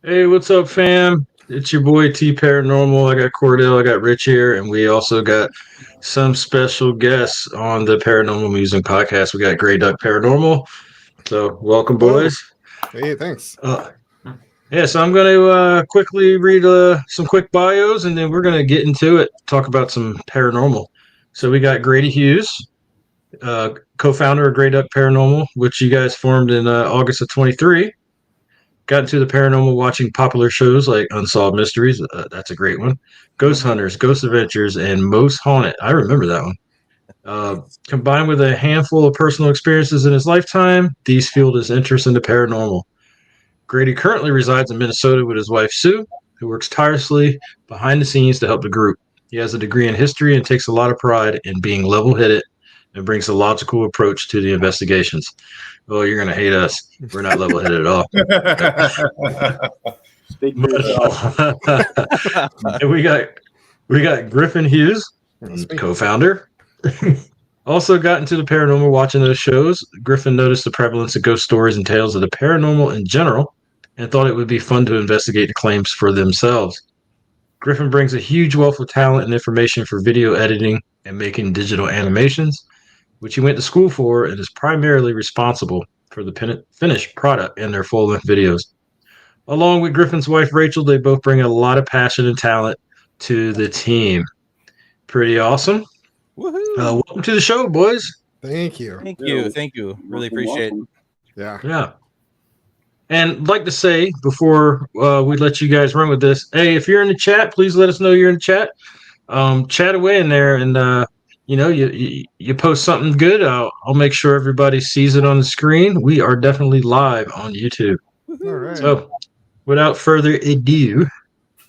Hey, what's up, fam? It's your boy T Paranormal. I got Cordell, I got Rich here, and we also got some special guests on the Paranormal Musing podcast. We got Grey Duck Paranormal. So, welcome, Hello. boys. Hey, thanks. Uh, yeah, so I'm going to quickly read some quick bios, and then we're going to get into it, talk about some paranormal. So, we got Grady Hughes, co-founder of Grey Duck Paranormal, which you guys formed in August of 23. Got into the paranormal watching popular shows like Unsolved Mysteries. That's a great one. Ghost Hunters, Ghost Adventures, and Most Haunted. I remember that one. Combined with a handful of personal experiences in his lifetime, these fueled his interest in the paranormal. Grady currently resides in Minnesota with his wife Sue, who works tirelessly behind the scenes to help the group. He has a degree in history and takes a lot of pride in being level headed and brings a logical approach to the investigations. Oh, you're going to hate us. We're not level headed at all. Speak for yourself. And we got Griffin Hughes, That's me. co-founder. Also got into the paranormal watching those shows. Griffin noticed the prevalence of ghost stories and tales of the paranormal in general and thought it would be fun to investigate the claims for themselves. Griffin brings a huge wealth of talent and information for video editing and making digital animations, which he went to school for and is primarily responsible for the finished product and their full-length videos. Along with Griffin's wife Rachel, they both bring a lot of passion and talent to the team. Pretty awesome. Woohoo! Welcome to the show, boys. Thank you. Thank you. Really appreciate it. Yeah. Yeah. And I'd like to say before we let you guys run with this, hey, if you're in the chat, please let us know you're in the chat. Chat away in there, and you post something good. I'll make sure everybody sees it on the screen. We are definitely live on YouTube. All right. So, without further ado,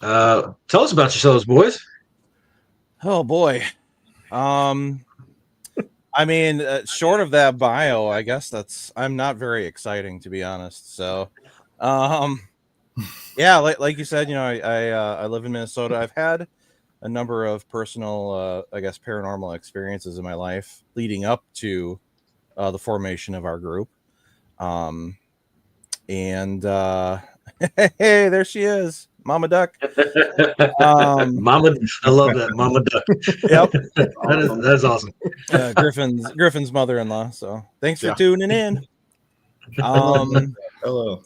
tell us about yourselves, boys. Oh boy. I mean, short of that bio, I guess I'm not very exciting, to be honest. So, yeah, like you said, I live in Minnesota. I've had a number of personal, I guess, paranormal experiences in my life leading up to the formation of our group. And hey, there she is, Mama Duck. Mama, I love that, Mama Duck. Yep, that's awesome. Griffin's mother-in-law. So thanks for tuning in. Hello.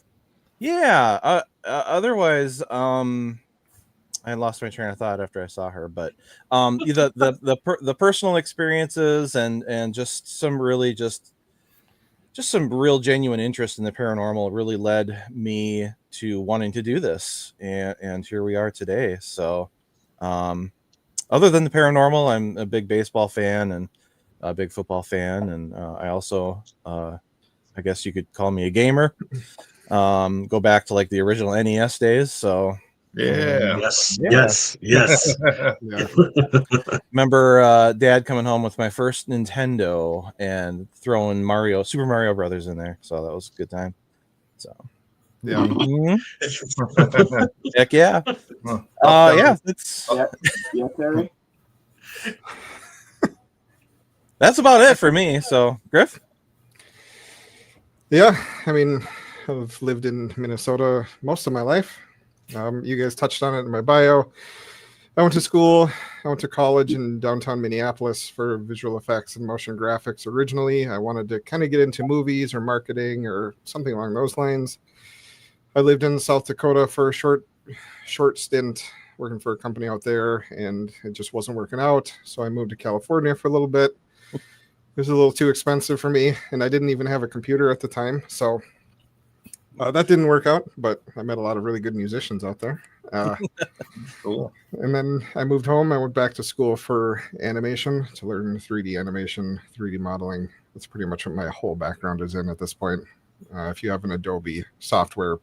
Yeah. Otherwise, I lost my train of thought after I saw her, but the personal experiences and just some real genuine interest in the paranormal really led me to wanting to do this, and here we are today. So, other than the paranormal, I'm a big baseball fan and a big football fan, and I also, I guess you could call me a gamer. Go back to like the original NES days. So, Yeah. Yes. Yeah. remember Dad coming home with my first Nintendo and throwing Super Mario Brothers in there. So that was a good time. So Yeah. mhm. Heck yeah. Yeah, Terry. that's about it for me. So Griff. Yeah. I mean, I've lived in Minnesota most of my life. You guys touched on it in my bio. I went to school. I went to college in downtown Minneapolis for visual effects and motion graphics. Originally, I wanted to kind of get into movies or marketing or something along those lines. I lived in South Dakota for a short stint working for a company out there, and it just wasn't working out. So I moved to California for a little bit. It was a little too expensive for me, and I didn't even have a computer at the time. So that didn't work out, but I met a lot of really good musicians out there. Cool. And then I moved home. I went back to school for animation to learn 3D animation, 3D modeling. That's pretty much what my whole background is in at this point. If you have an Adobe software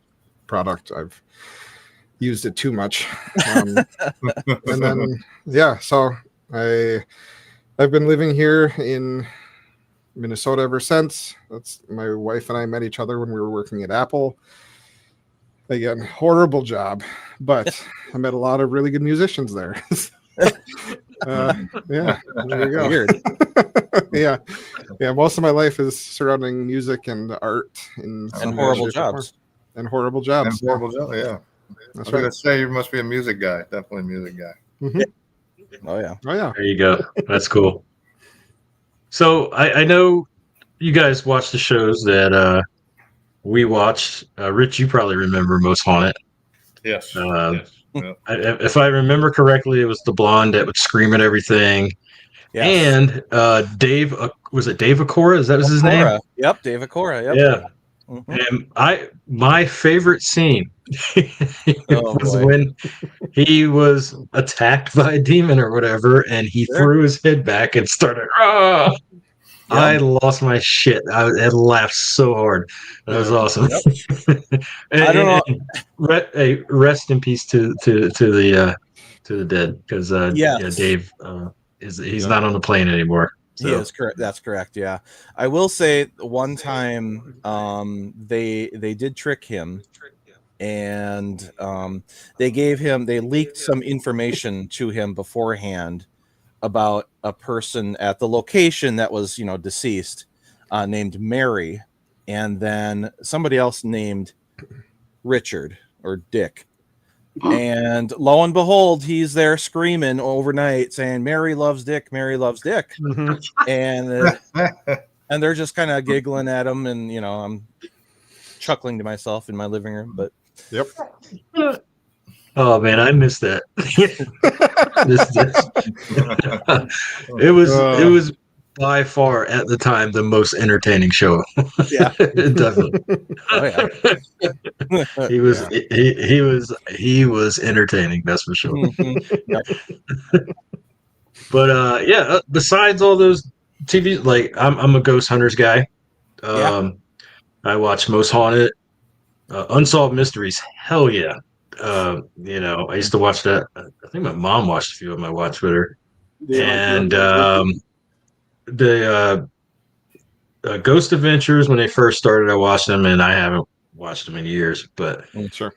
product, I've used it too much. And then, yeah, so I've been living here in Minnesota ever since. That's my wife and I met each other when we were working at Apple. Again, horrible job, but I met a lot of really good musicians there. Yeah, there you go. Weird. yeah. Most of my life is surrounding music and art And horrible jobs. And horrible jobs. Horrible job, yeah. I That's was gonna right. say you must be a music guy. Definitely a music guy. Mhm. Oh yeah. Oh yeah. There you go. That's cool. So I know you guys watch the shows that we watched. Rich, you probably remember Most Haunted. Yes. Uh, Yeah. if I remember correctly, it was the blonde that would scream at everything. Yes. And Dave, was it Dave Acora? Is that was his name? Cora. Yep, David Cora. Yep. Yeah. Mhm. And my favorite scene Oh was boy. when he was attacked by a demon or whatever, and he Sure. threw his head back and started. Ah! I Yep. lost my shit. I laughed so hard. That was Yeah. awesome. I don't know. Hey, rest in peace to the dead, because yeah, Yes. Dave he's Yeah. not on the plane anymore. He So is correct. That's correct. Yeah, I will say one time, they did trick him, and they leaked some information to him beforehand about a person at the location that was deceased, named Mary, and then somebody else named Richard or Dick. And lo and behold, he's there screaming overnight saying, "Mary loves Dick, Mary loves Dick." Mhm. And they're just kind of giggling at him, and I'm chuckling to myself in my living room. But Yep. oh man, I missed that. this it was by far at the time the most entertaining show. yeah, Definitely. oh yeah. He was Yeah. he was entertaining, that's for sure. Mhm. Yep. But yeah, besides all those TV, like I'm a Ghost Hunters guy. Yeah. I watch Most Haunted, Unsolved Mysteries. Hell yeah. I used to watch that. I think my mom watched a few of them. I watched with her. And the Ghost Adventures, when they first started, I watched them, and I haven't watched them in years, but Sure.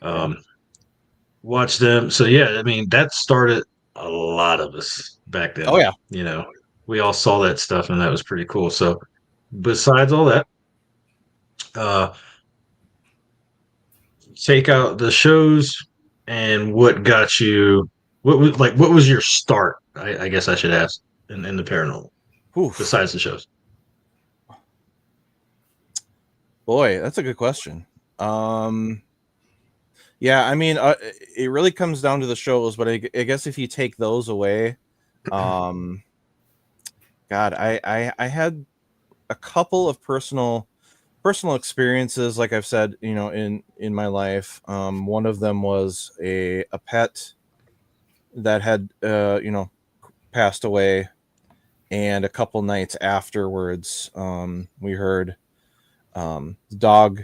watched them. So yeah, I mean that started a lot of us back then. Oh yeah. We all saw that stuff, and that was pretty cool. So besides all that, uh, take out the shows and what got you. What was your start? I guess I should ask in the paranormal Oof. besides the shows. Boy, that's a good question. Yeah, I mean, it really comes down to the shows, but I guess if you take those away, God, I had a couple of personal experiences, like I've said, in my life. One of them was a pet that had passed away, and a couple nights afterwards, we heard dog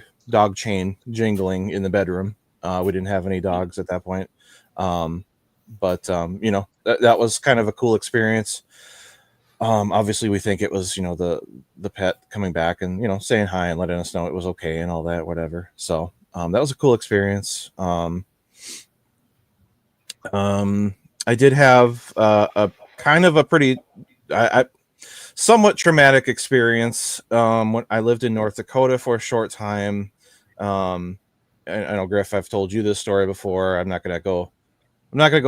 chain jingling in the bedroom. We didn't have any dogs at that point, but that was kind of a cool experience. Obviously we think it was the pet coming back and saying hi and letting us know it was okay and all that, whatever. So that was a cool experience. I did have a kind of a pretty somewhat traumatic experience when I lived in North Dakota for a short time. I know, Griff, I've told you this story before. I'm not gonna go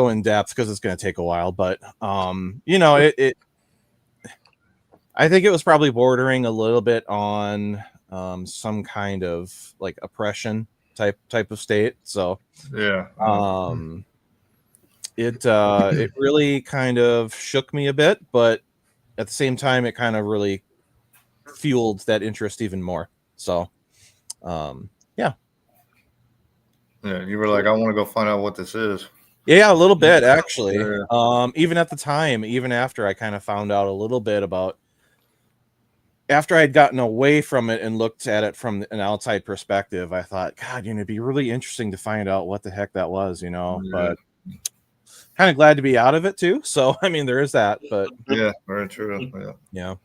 in depth because it's gonna take a while, but it I think it was probably bordering a little bit on some kind of like oppression type of state. So Yeah. it really kind of shook me a bit, but at the same time, it kind of really fueled that interest even more. So, yeah. Yeah. You were like, I want to go find out what this is. Yeah, a little bit actually. Yeah. Even at the time, even after I kind of found out a little bit about, after I'd gotten away from it and looked at it from an outside perspective, I thought, God, it'd be really interesting to find out what the heck that was, Yeah. but kind of glad to be out of it too. So, I mean, there is that, but Yeah, very true. Yeah.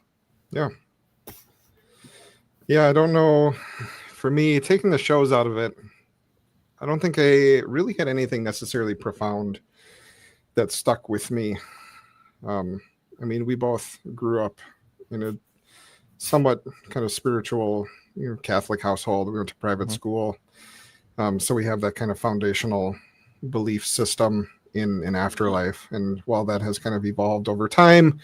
Yeah, I don't know. For me, taking the shows out of it, I don't think I really had anything necessarily profound that stuck with me. I mean, we both grew up in a somewhat kind of spiritual, Catholic household. We went to private school. So we have that kind of foundational belief system in an afterlife. And while that has kind of evolved over time,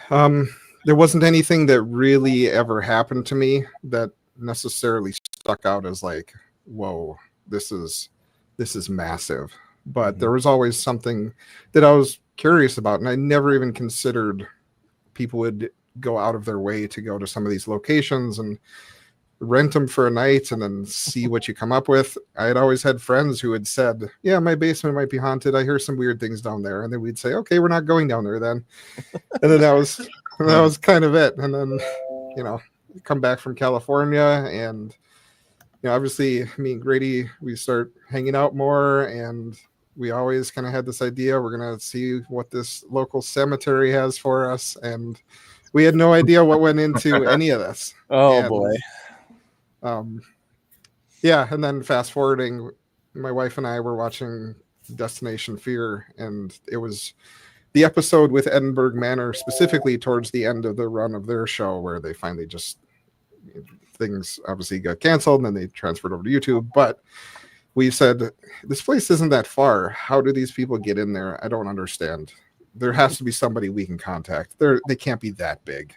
there wasn't anything that really ever happened to me that necessarily stuck out as like, whoa, this is massive. But there was always something that I was curious about, and I never even considered people would go out of their way to go to some of these locations and rent them for a night and then see what you come up with. I had always had friends who had said, yeah, my basement might be haunted. I hear some weird things down there. And then we'd say, okay, we're not going down there then. And then that was kind of it. And then, come back from California, and obviously me and Grady, we start hanging out more, and we always kind of had this idea we're going to see what this local cemetery has for us. And we had no idea what went into any of this. Boy. Yeah, and then fast forwarding, my wife and I were watching Destination Fear, and it was the episode with Edinburgh Manor, specifically towards the end of the run of their show, where they finally just, things obviously got canceled and then they transferred over to YouTube. But we said, this place isn't that far. How do these people get in there? I don't understand. There has to be somebody we can contact. They can't be that big.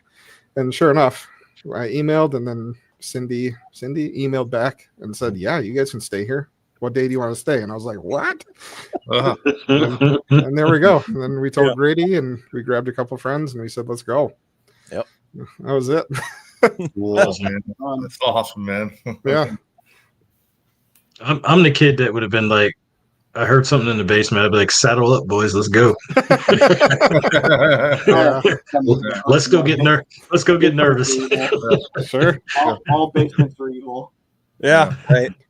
And sure enough, I emailed, and then Cindy emailed back and said, yeah, you guys can stay here. What day do you want to stay? And I was like, what? And there we go. And then we told Grady, and we grabbed a couple friends, and we said, let's go. Yep. That was it. Cool, man. That's awesome, man. Yeah. I'm the kid that would have been like, I heard something in the basement. I'd be like, saddle up, boys, let's go. Yeah. Let's go get nervous. Sure. All basements are evil. Yeah,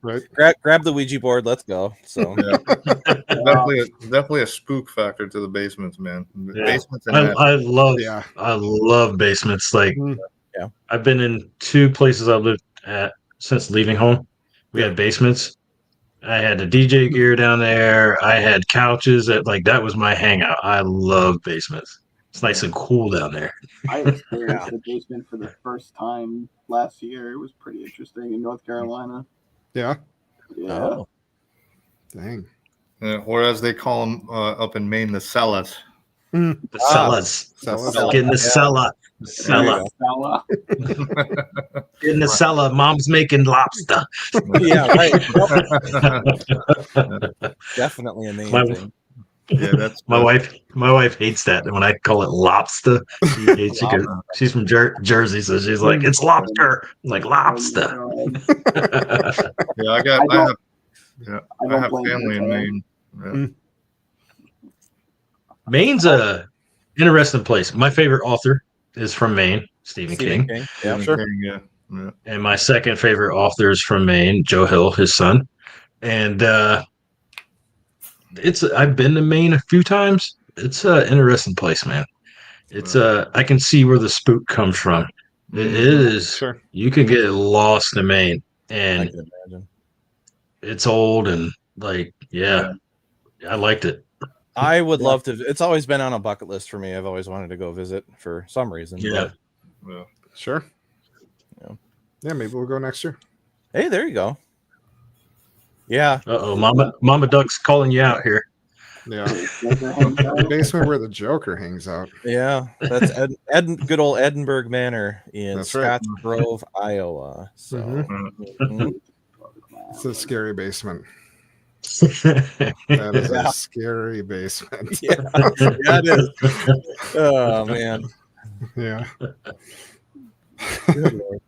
Right. Grab the Ouija board. Let's go. So Definitely a spook factor to the basements, man. Yeah. Basements and I love basements. Like, Yeah. I've been in 2 places I've lived at since leaving home. We had basements. I had the DJ gear down there. I had couches. That was my hangout. I love basements. It's nice and cool down there. I experienced the basement for the first time last year. It was pretty interesting in North Carolina. Yeah. Yeah. Oh. Dang. or as they call them up in Maine, the cellars. The cellas. Cellar. Get in the cellar. Cellar. Stella. Get in the cellar. Mom's making lobster. Yeah, right. Definitely amazing. Yeah, that's My wife hates that when I call it lobster. She hates it. She's from Jersey, so she's like, it's lobster. I'm like, lobster. Yeah, I have blame family in her. Maine. Yeah. Maine's a interesting place. My favorite author is from Maine, Stephen King. Yeah, Sure. Yeah. And my second favorite author is from Maine, Joe Hill, his son. And I've been to Maine a few times. It's an interesting place, man. It's I can see where the spook comes from. It is. Sure. You can get lost in Maine, I and can imagine. it's old and I liked it. I would love to. It's always been on a bucket list for me. I've always wanted to go visit for some reason. Yeah. Yeah. Sure. Yeah. Yeah, maybe we'll go next year. Hey, there you go. Yeah. Uh-oh, Mama Duck's calling you out here. Yeah. The basement where the Joker hangs out. Yeah. That's good old Edinburgh Manor in That's right. Scotts Grove, Iowa. So Mhm. It's a scary basement. That That is Yeah. a scary basement. yeah, it is. Oh man. Yeah. Good Lord.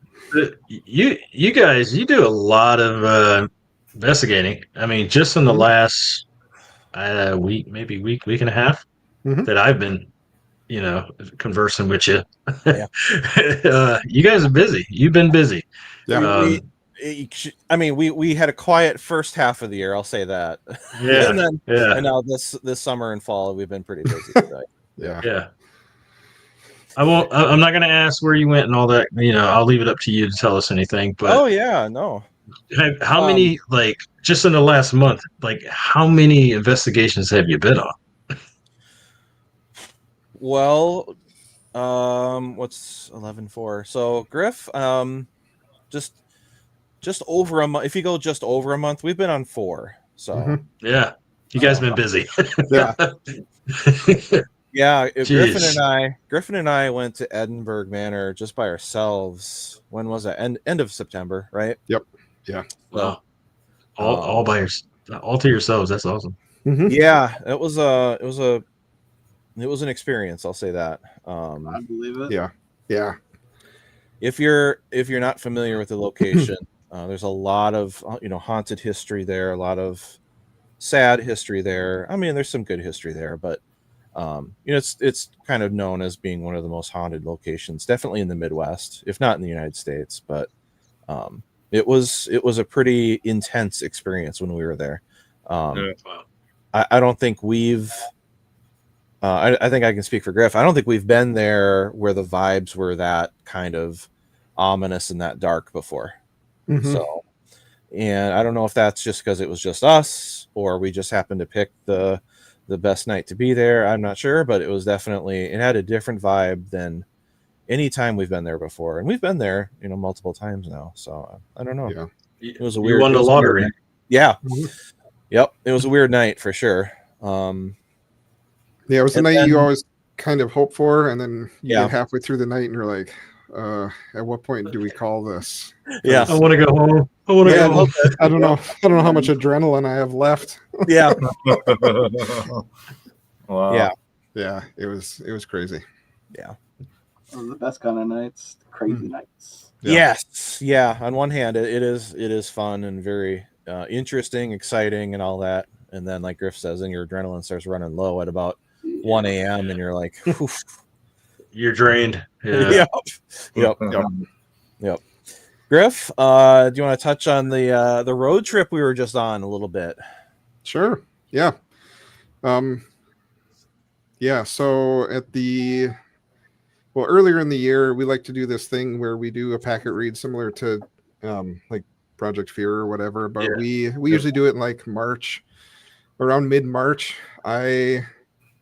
You guys, you do a lot of investigating. I mean, just in the last week and a half Mhm. that I've been, conversing with you. Yeah. You guys are busy. You've been busy. Yeah. We had a quiet first half of the year. I'll say that. Yeah. and then Yeah. and now this summer and fall we've been pretty busy. Right? Yeah. Yeah. I'm not going to ask where you went and all that. I'll leave it up to you to tell us anything. But Oh yeah, no. how many, just in the last month, how many investigations have you been on? Well, what's 11 for? So Griff, just just over a month. If you go just over a month, we've been on 4. So Mhm. Yeah. You guys been busy. Yeah. yeah, Griffin Jeez. and I went to Edinburgh Manor just by ourselves. When was that? End of September, right? Yep. Yeah. Wow. So, All by all to yourselves. That's awesome. Mhm. yeah, it was an experience. I'll say that. I believe it. Yeah. Yeah. If you're not familiar with the location, there's a lot of haunted history there, a lot of sad history there. I mean, there's some good history there, but it's kind of known as being one of the most haunted locations, definitely in the Midwest, if not in the United States. But it was a pretty intense experience when we were there. Yeah. Wow. I don't think we've. I think I can speak for Griff. I don't think we've been there where the vibes were that kind of ominous and that dark before. Mhm. So, and I don't know if that's just because it was just us or we just happened to pick the best night to be there. I'm not sure, but it had a different vibe than any time we've been there before, and we've been there multiple times now. So I don't know. Yeah. It was You won the lottery. Yeah. Mhm. Yep. It was a weird night for sure. Yeah, it was the And night then- you always kind of hope for, and then you Yeah. get halfway through the night and you're like, at what point do we call this? Yeah. I want to go home. I want to Yeah, go home. I don't know. I don't know how much adrenaline I have left. Yeah. Wow. Yeah. Yeah, it was crazy. Those are the best kind of nights. Crazy nights. Yeah. Yes. Yeah. On one hand, it is fun and very interesting, exciting, and all that. And then, like Griff says, then your adrenaline starts running low at about 1 a.m. and you're like, oof. You're drained. Yeah. Yep. Griff, do you want to touch on the road trip we were just on a little bit? Sure. Yeah. Yeah. So earlier in the year, we like to do this thing where we do a packet read similar to like Project Fear or whatever, but Yeah. we usually do it in like March, around mid-March.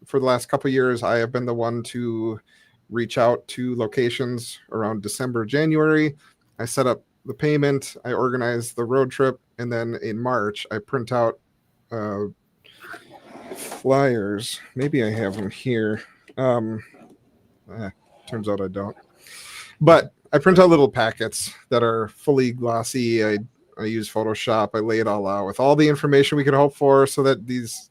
For the last couple of years, I have been the one to reach out to locations around December, January. I set up the payment, I organize the road trip, and then in March, I print out flyers. Maybe I have them here. Turns out I don't. But I print out little packets that are fully glossy. I use Photoshop. I lay it all out with all the information we could hope for, so that these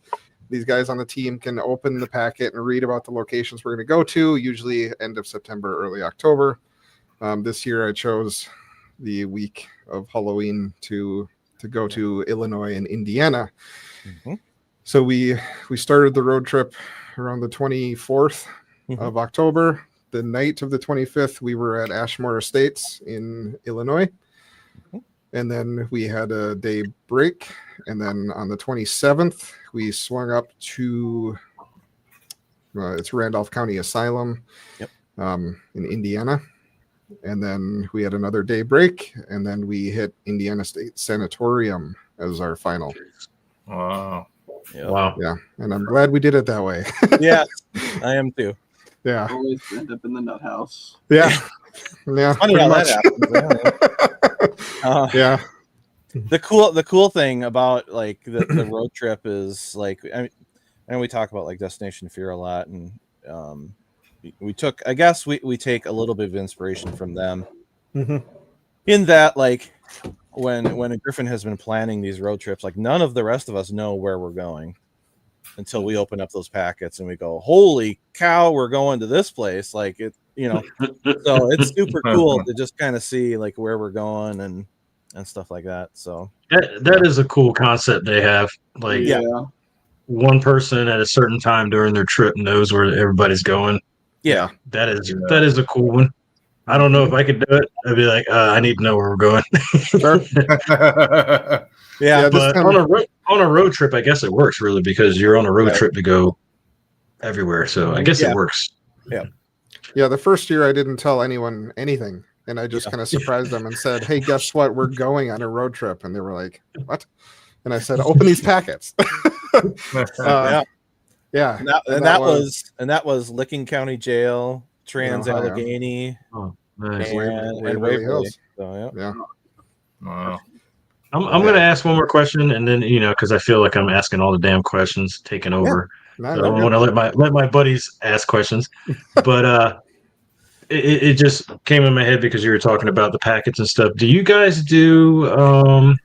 guys on the team can open the packet and read about the locations we're going to go to, usually end of September, early October. This year I chose the week of Halloween to go to Illinois and Indiana. Mm-hmm. So we started the road trip around the 24th of October. The night of the 25th, we were at Ashmore Estates in Illinois. And then we had a day break. And then on the 27th, we swung up to it's Randolph County Asylum in Indiana. And then we had another day break. And then we hit Indiana State Sanatorium as our final. Wow. Yep. Wow. Yeah. And I'm glad we did it that way. Yeah, I am too. Yeah. Always end up in the nut house. Yeah. Yeah. Funny pretty how much. that happens. Yeah. The cool thing about like the road trip is like and we talk about like Destination Fear a lot, and we take a little bit of inspiration from them in that, like when Griffin has been planning these road trips, like none of the rest of us know where we're going until we open up those packets and we go, holy cow, we're going to this place. Like it, so it's super cool to just kind of see like where we're going and stuff like that. So That is a cool concept they have. Like one person at a certain time during their trip knows where everybody's going. Yeah. That is a cool one. I don't know if I could do it. I'd be like, I need to know where we're going. Sure. Yeah, but on a road trip, I guess it works really, because you're on a road trip to go everywhere. So I guess it works. Yeah. Yeah. The first year I didn't tell anyone anything. And I just kind of surprised them and said, hey, guess what? We're going on a road trip. And they were like, what? And I said, open these packets. Yeah. And that was Licking County Jail, Trans Allegheny, Oh, nice. and Waverly Hills. So, Yeah. Wow. I'm going to ask one more question, and then because I feel like I'm asking all the damn questions, taking over. No, So no, I good. want to let my buddies ask questions, but it just came in my head because you were talking about the packets and stuff. Do you guys do?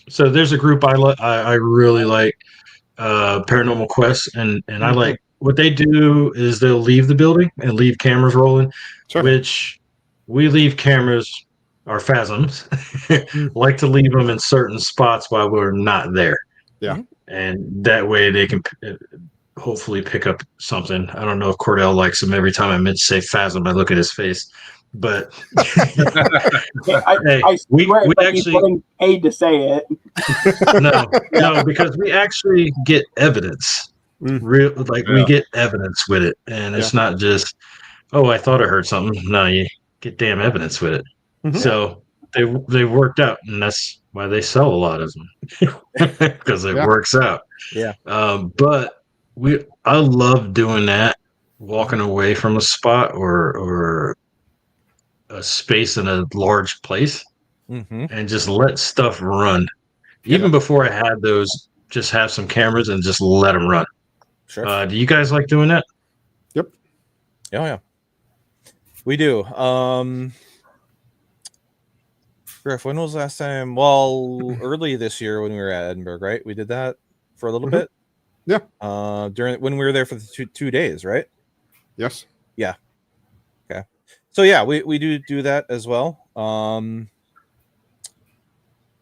So there's a group I really like, Paranormal Quest, and I Mhm. like what they do is they'll leave the building and leave cameras rolling, Sure. which we leave cameras. Our phasms Mm. like to leave them in certain spots while we're not there. Yeah. And that way they can hopefully pick up something. I don't know if Cordell likes them. Every time I meant to say phasm, I look at his face. But hey, I we swear it's like he's actually getting paid to say it. no, because we actually get evidence. Mm. We Yeah. get evidence with it, and it's not just, oh, I thought I heard something. No, you get damn evidence with it. Mhm. So they worked out, and that's why they sell a lot of them because it Yeah. works out. Yeah. But I love doing that, walking away from a spot or a space in a large place, Mm-hmm. and just let stuff run. Even before I had those, just have some cameras and just let them run. Sure. Do you guys like doing that? Oh yeah, we do. Griff, when was the last time? Well, early this year when we were at Edinburgh, right? We did that for a little bit. Yeah. During when we were there for the two days, right? Yes. Okay. So yeah, we do that as well.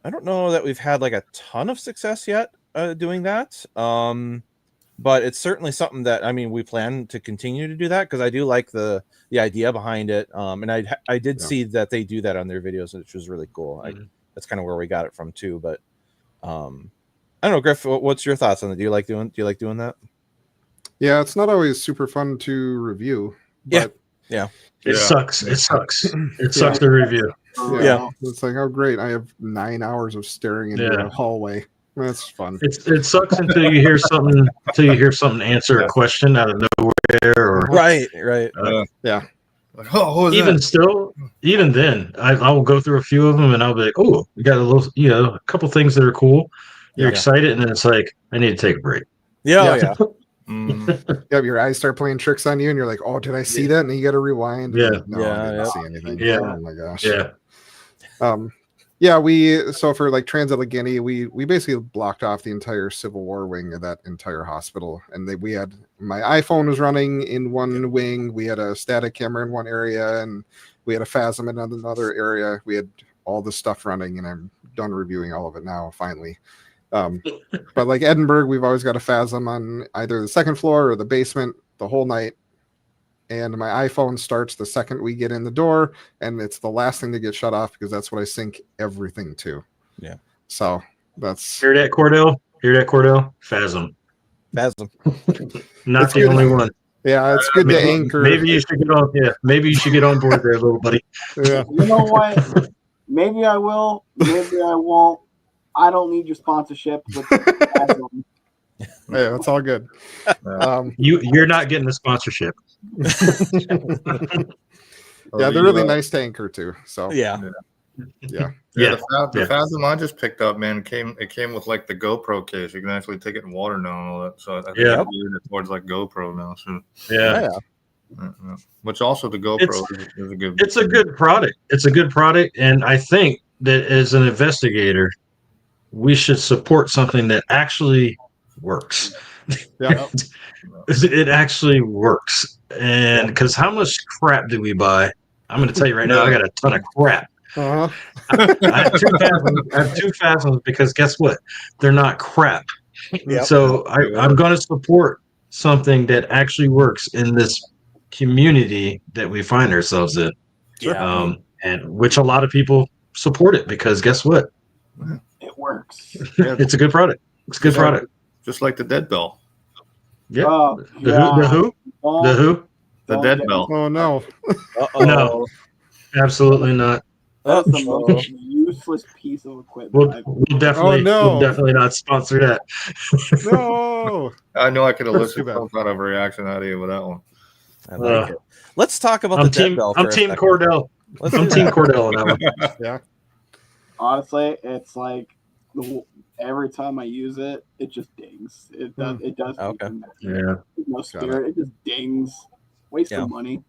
I don't know that we've had like a ton of success yet doing that. But it's certainly something that we plan to continue to do that because I do like the idea behind it. And I did see that they do that on their videos, which was really cool. That's kind of where we got it from too. But I don't know, Griff, what's your thoughts on it? Do you like doing that? Yeah, it's not always super fun to review. But It sucks. It sucks. It Yeah. sucks to review. Yeah. It's like, oh great, I have 9 hours of staring into a hallway. That's fun. It sucks until you hear something. Answer a question out of nowhere, or Right. Yeah. Like, oh, who is even that? still, even then, I will go through a few of them and I'll be like, oh, we got a little, a couple things that are cool. You're excited, and then it's like, I need to take a break. Yeah. Yeah, your eyes start playing tricks on you, and you're like, "Oh, did I see that?" And you got to rewind. Yeah. Like, no, I didn't see anything. Yeah. Oh my gosh. Yeah. So for like Trans-Allegheny, we basically blocked off the entire Civil War wing of that entire hospital, and we had my iPhone was running in one wing. We had a static camera in one area, and we had a phasm in another area. We had all the stuff running, and I'm done reviewing all of it now. Finally. But like Edinburgh, we've always got a phasm on either the second floor or the basement the whole night. And my iPhone starts the second we get in the door, and it's the last thing to get shut off because that's what I sync everything to. Yeah. So that's Hear that, Cordell? Phasm. Not It's the good. only one. Yeah, it's good to anchor. Maybe you should get on. Yeah, maybe you should get on board there, little buddy. Yeah. You know what? Maybe I will. Maybe I won't. I don't need your sponsorship. Yeah, that's all good. You're not getting the sponsorship. Yeah, they're really nice to anchor to. So Yeah. The phasm I just picked up, man, it came with like the GoPro case. You can actually take it in water now and all that. So I think I'm geared it towards like GoPro now. So which also the GoPro is a good. It's a good product. It's a good product, and I think that as an investigator, we should support something that actually works. Yeah. It actually works. And because how much crap do we buy? I'm going to tell you right now, I got a ton of crap. Uh-huh. I have two phasms because guess what? They're not crap. Yep. So I'm going to support something that actually works in this community that we find ourselves in. Yeah. And which a lot of people support it because guess what? It works. It's a good product. It's a good product. Just like the dead bell. Yeah. Oh, The who? The dead bell. Oh no. No, absolutely not. That's the most useless piece of equipment. We'll definitely not sponsor that. No. I know I could have That's listened too to bad. some kind of reaction out of you with that one. I like it. Let's talk about I'm the dead team. bell. I'm for a team second. Cordell. Let's I'm do team that. Cordell on that one. Yeah. honestly, it's like every time I use it, it just dings. It does. It does. Okay. Yeah. No spirit. It just dings. Waste of money.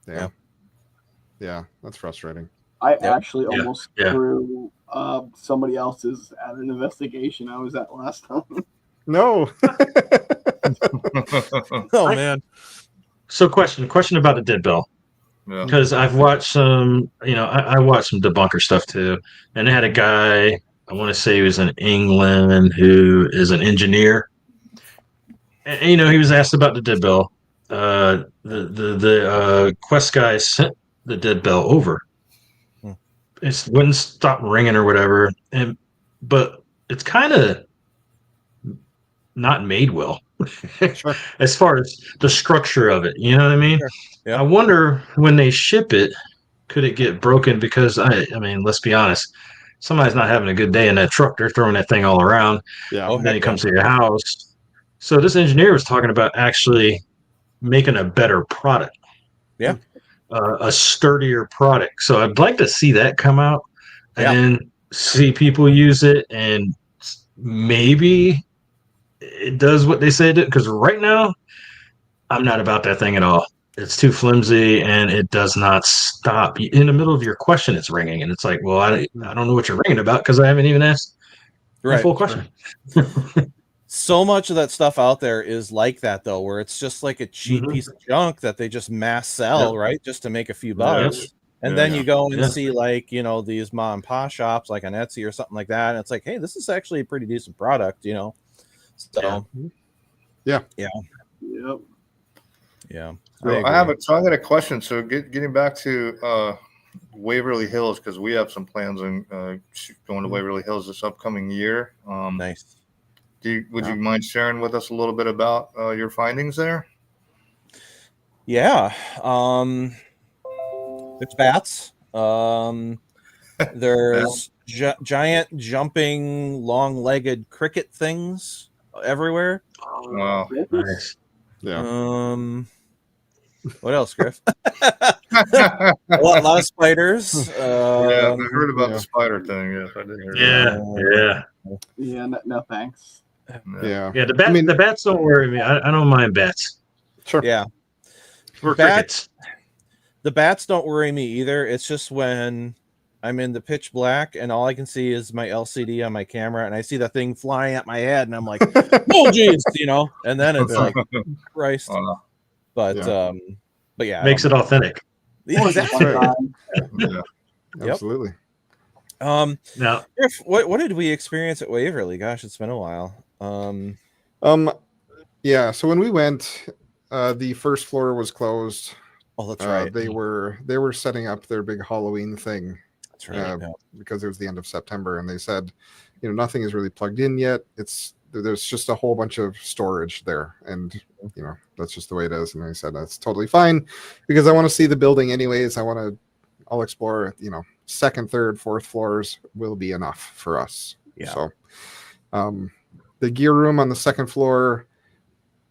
Yeah, that's frustrating. I actually almost Yeah. threw somebody else's at an investigation I was at last time. No. Oh man. So question about the dead bell. Yeah. Because I've watched some, I watched some debunker stuff too. And they had a guy, I want to say he was in England, who is an engineer. And, he was asked about the dead bell. The Quest guy sent the dead bell over. It wouldn't stop ringing or whatever. But it's kind of not made well. Sure. As far as the structure of it, you know what I mean? Sure. Yeah. I wonder when they ship it, could it get broken? Because I mean, let's be honest, somebody's not having a good day in that truck. They're throwing that thing all around. Yeah. And then it comes to your house. So this engineer was talking about actually making a better product. Yeah. A sturdier product. So I'd like to see that come out and then see people use it, and maybe it does what they say it did. Because right now, I'm not about that thing at all. It's too flimsy, and it does not stop. In the middle of your question, it's ringing, and it's like, well, I don't know what you're ringing about because I haven't even asked my full question. So much of that stuff out there is like that, though, where it's just like a cheap piece of junk that they just mass sell, right, just to make a few bucks. And then you go and see, like, these mom and pop shops, like on Etsy or something like that, and it's like, hey, this is actually a pretty decent product, So, Yep. Yeah. So I got a question. So getting back to Waverly Hills, because we have some plans on going to Waverly Hills this upcoming year. Nice. Would you mind sharing with us a little bit about your findings there? Yeah. There's bats. There's giant jumping long-legged cricket things everywhere. Wow. Nice. Yeah. What else, Griff? a lot of spiders. I heard about the spider thing. Yes, I did hear that. Yeah. No thanks. Yeah. The bats don't worry me. I don't mind bats. Sure. Yeah. Or crickets. The bats don't worry me either. It's just when I'm in the pitch black and all I can see is my LCD on my camera and I see that thing flying at my head and I'm like, oh geez, and then it's like, Christ. But yeah, makes it authentic. Exactly. Yeah. Absolutely. Now, what did we experience at Waverly? Gosh, it's been a while. Yeah. So when we went, the first floor was closed. Oh, that's right. They were setting up their big Halloween thing. That's right. Because it was the end of September, and they said, nothing is really plugged in yet. There's just a whole bunch of storage there, and that's just the way it is. And I said that's totally fine because I want to see the building anyways. I'll explore. Second, third, fourth floors will be enough for us. Yeah. So, the gear room on the second floor.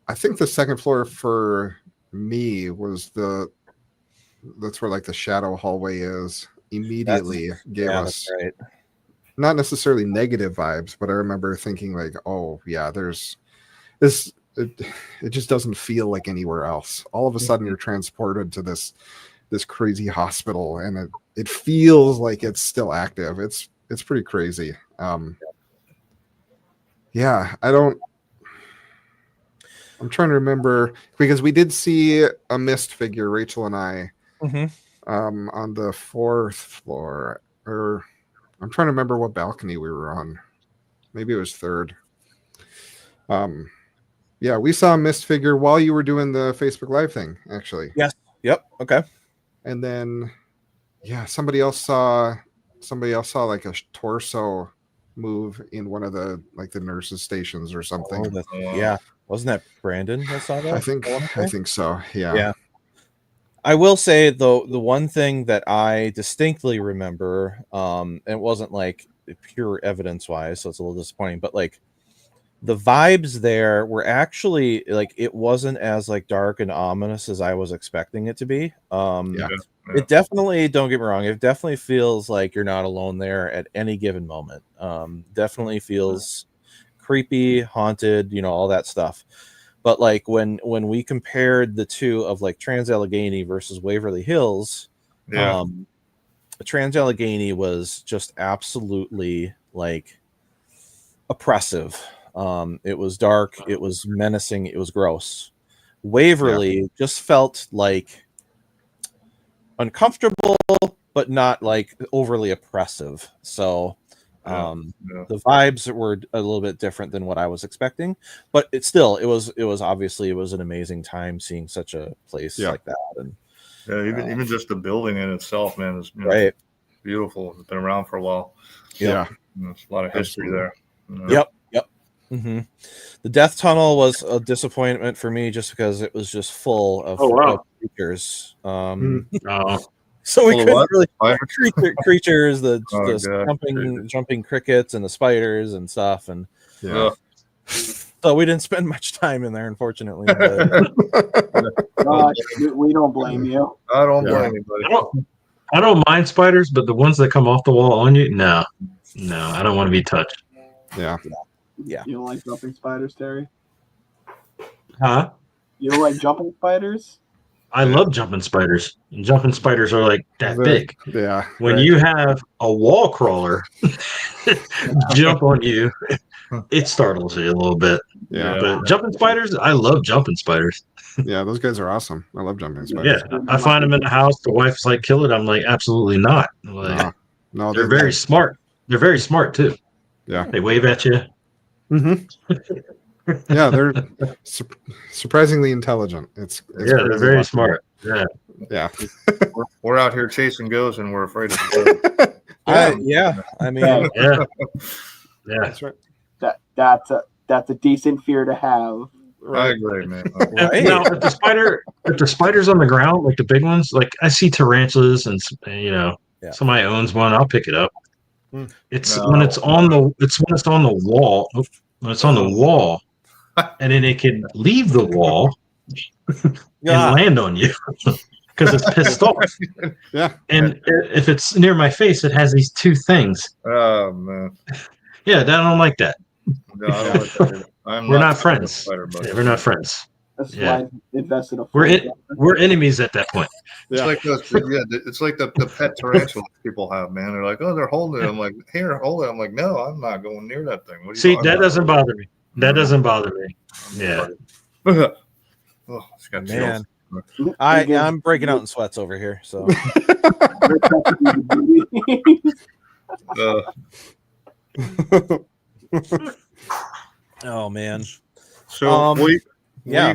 I think the second floor for me was that's where like the shadow hallway is. Immediately gave us not necessarily negative vibes, but I remember thinking like, oh yeah, there's this. It just doesn't feel like anywhere else. All of a sudden, you're transported to this crazy hospital, and it feels like it's still active. It's pretty crazy. Yeah, I'm trying to remember because we did see a mist figure, Rachel and I, on the fourth floor. Or I'm trying to remember what balcony we were on. Maybe it was third. Yeah, we saw a mist figure while you were doing the Facebook Live thing, actually. Yes. Yep. Okay. And then, yeah, somebody else saw like a torso move in one of the nurses' stations or something. Yeah. Wasn't that Brandon that saw that? I think so. Yeah. Yeah. I will say though, the one thing that I distinctly remember, and it wasn't like pure evidence wise, so it's a little disappointing, but like the vibes there were actually like, it wasn't as like dark and ominous as I was expecting it to be. It definitely, don't get me wrong, it definitely feels like you're not alone there at any given moment. Definitely feels creepy, haunted, all that stuff. But like when we compared the two of like Trans-Allegheny versus Waverly Hills, Trans-Allegheny was just absolutely like oppressive. It was dark, it was menacing, it was gross. Waverly just felt like uncomfortable, but not like overly oppressive. So the vibes were a little bit different than what I was expecting, but it was obviously, it was an amazing time seeing such a place like that. And even just the building in itself, man, is right, beautiful. It's been around for a while. Yeah, there's a lot of history there. Yep. Mm-hmm. The death tunnel was a disappointment for me just because it was just full of, of creatures. So we couldn't really creatures, the jumping crickets and the spiders and stuff, and so we didn't spend much time in there, unfortunately. But we don't blame you. I don't blame anybody. I don't mind spiders, but the ones that come off the wall on you, no, I don't want to be touched. Yeah. You don't like jumping spiders, Terry? Huh? You don't like jumping spiders? I love jumping spiders. And jumping spiders are like that big. Yeah. When you have a wall crawler jump on you, it startles you a little bit. Yeah. But jumping spiders, I love jumping spiders. Yeah, those guys are awesome. I love jumping spiders. Yeah, I find them in the house. The wife's like, "Kill it." I'm like, "Absolutely not." Like, no, they're very smart. They're very smart too. Yeah, they wave at you. Yeah, they're surprisingly intelligent. It's they're very smart. Yeah. We're out here chasing ghosts and we're afraid of the I mean, That's right. That's a decent fear to have. I agree, man. Right. Now, if the spider's on the ground, like the big ones, like I see tarantulas, and somebody owns one, I'll pick it up. It's when it's on the wall. When it's on the wall, and then it can leave the wall and land on you because it's pissed off. Yeah. And if it's near my face, it has these two things. Oh man. Yeah, I don't like that. No, I don't like that either. We're not friends. We're not friends. That's why I invested a we're enemies at that point. It's like it's like the pet tarantulas people have, man. They're like, oh, they're holding it. I'm like, here, hold it. I'm like, no, I'm not going near that thing. What See, that doesn't bother me. That doesn't bother me. Yeah. Oh, it's got man. I'm breaking out in sweats over here. So. Oh man. So what do you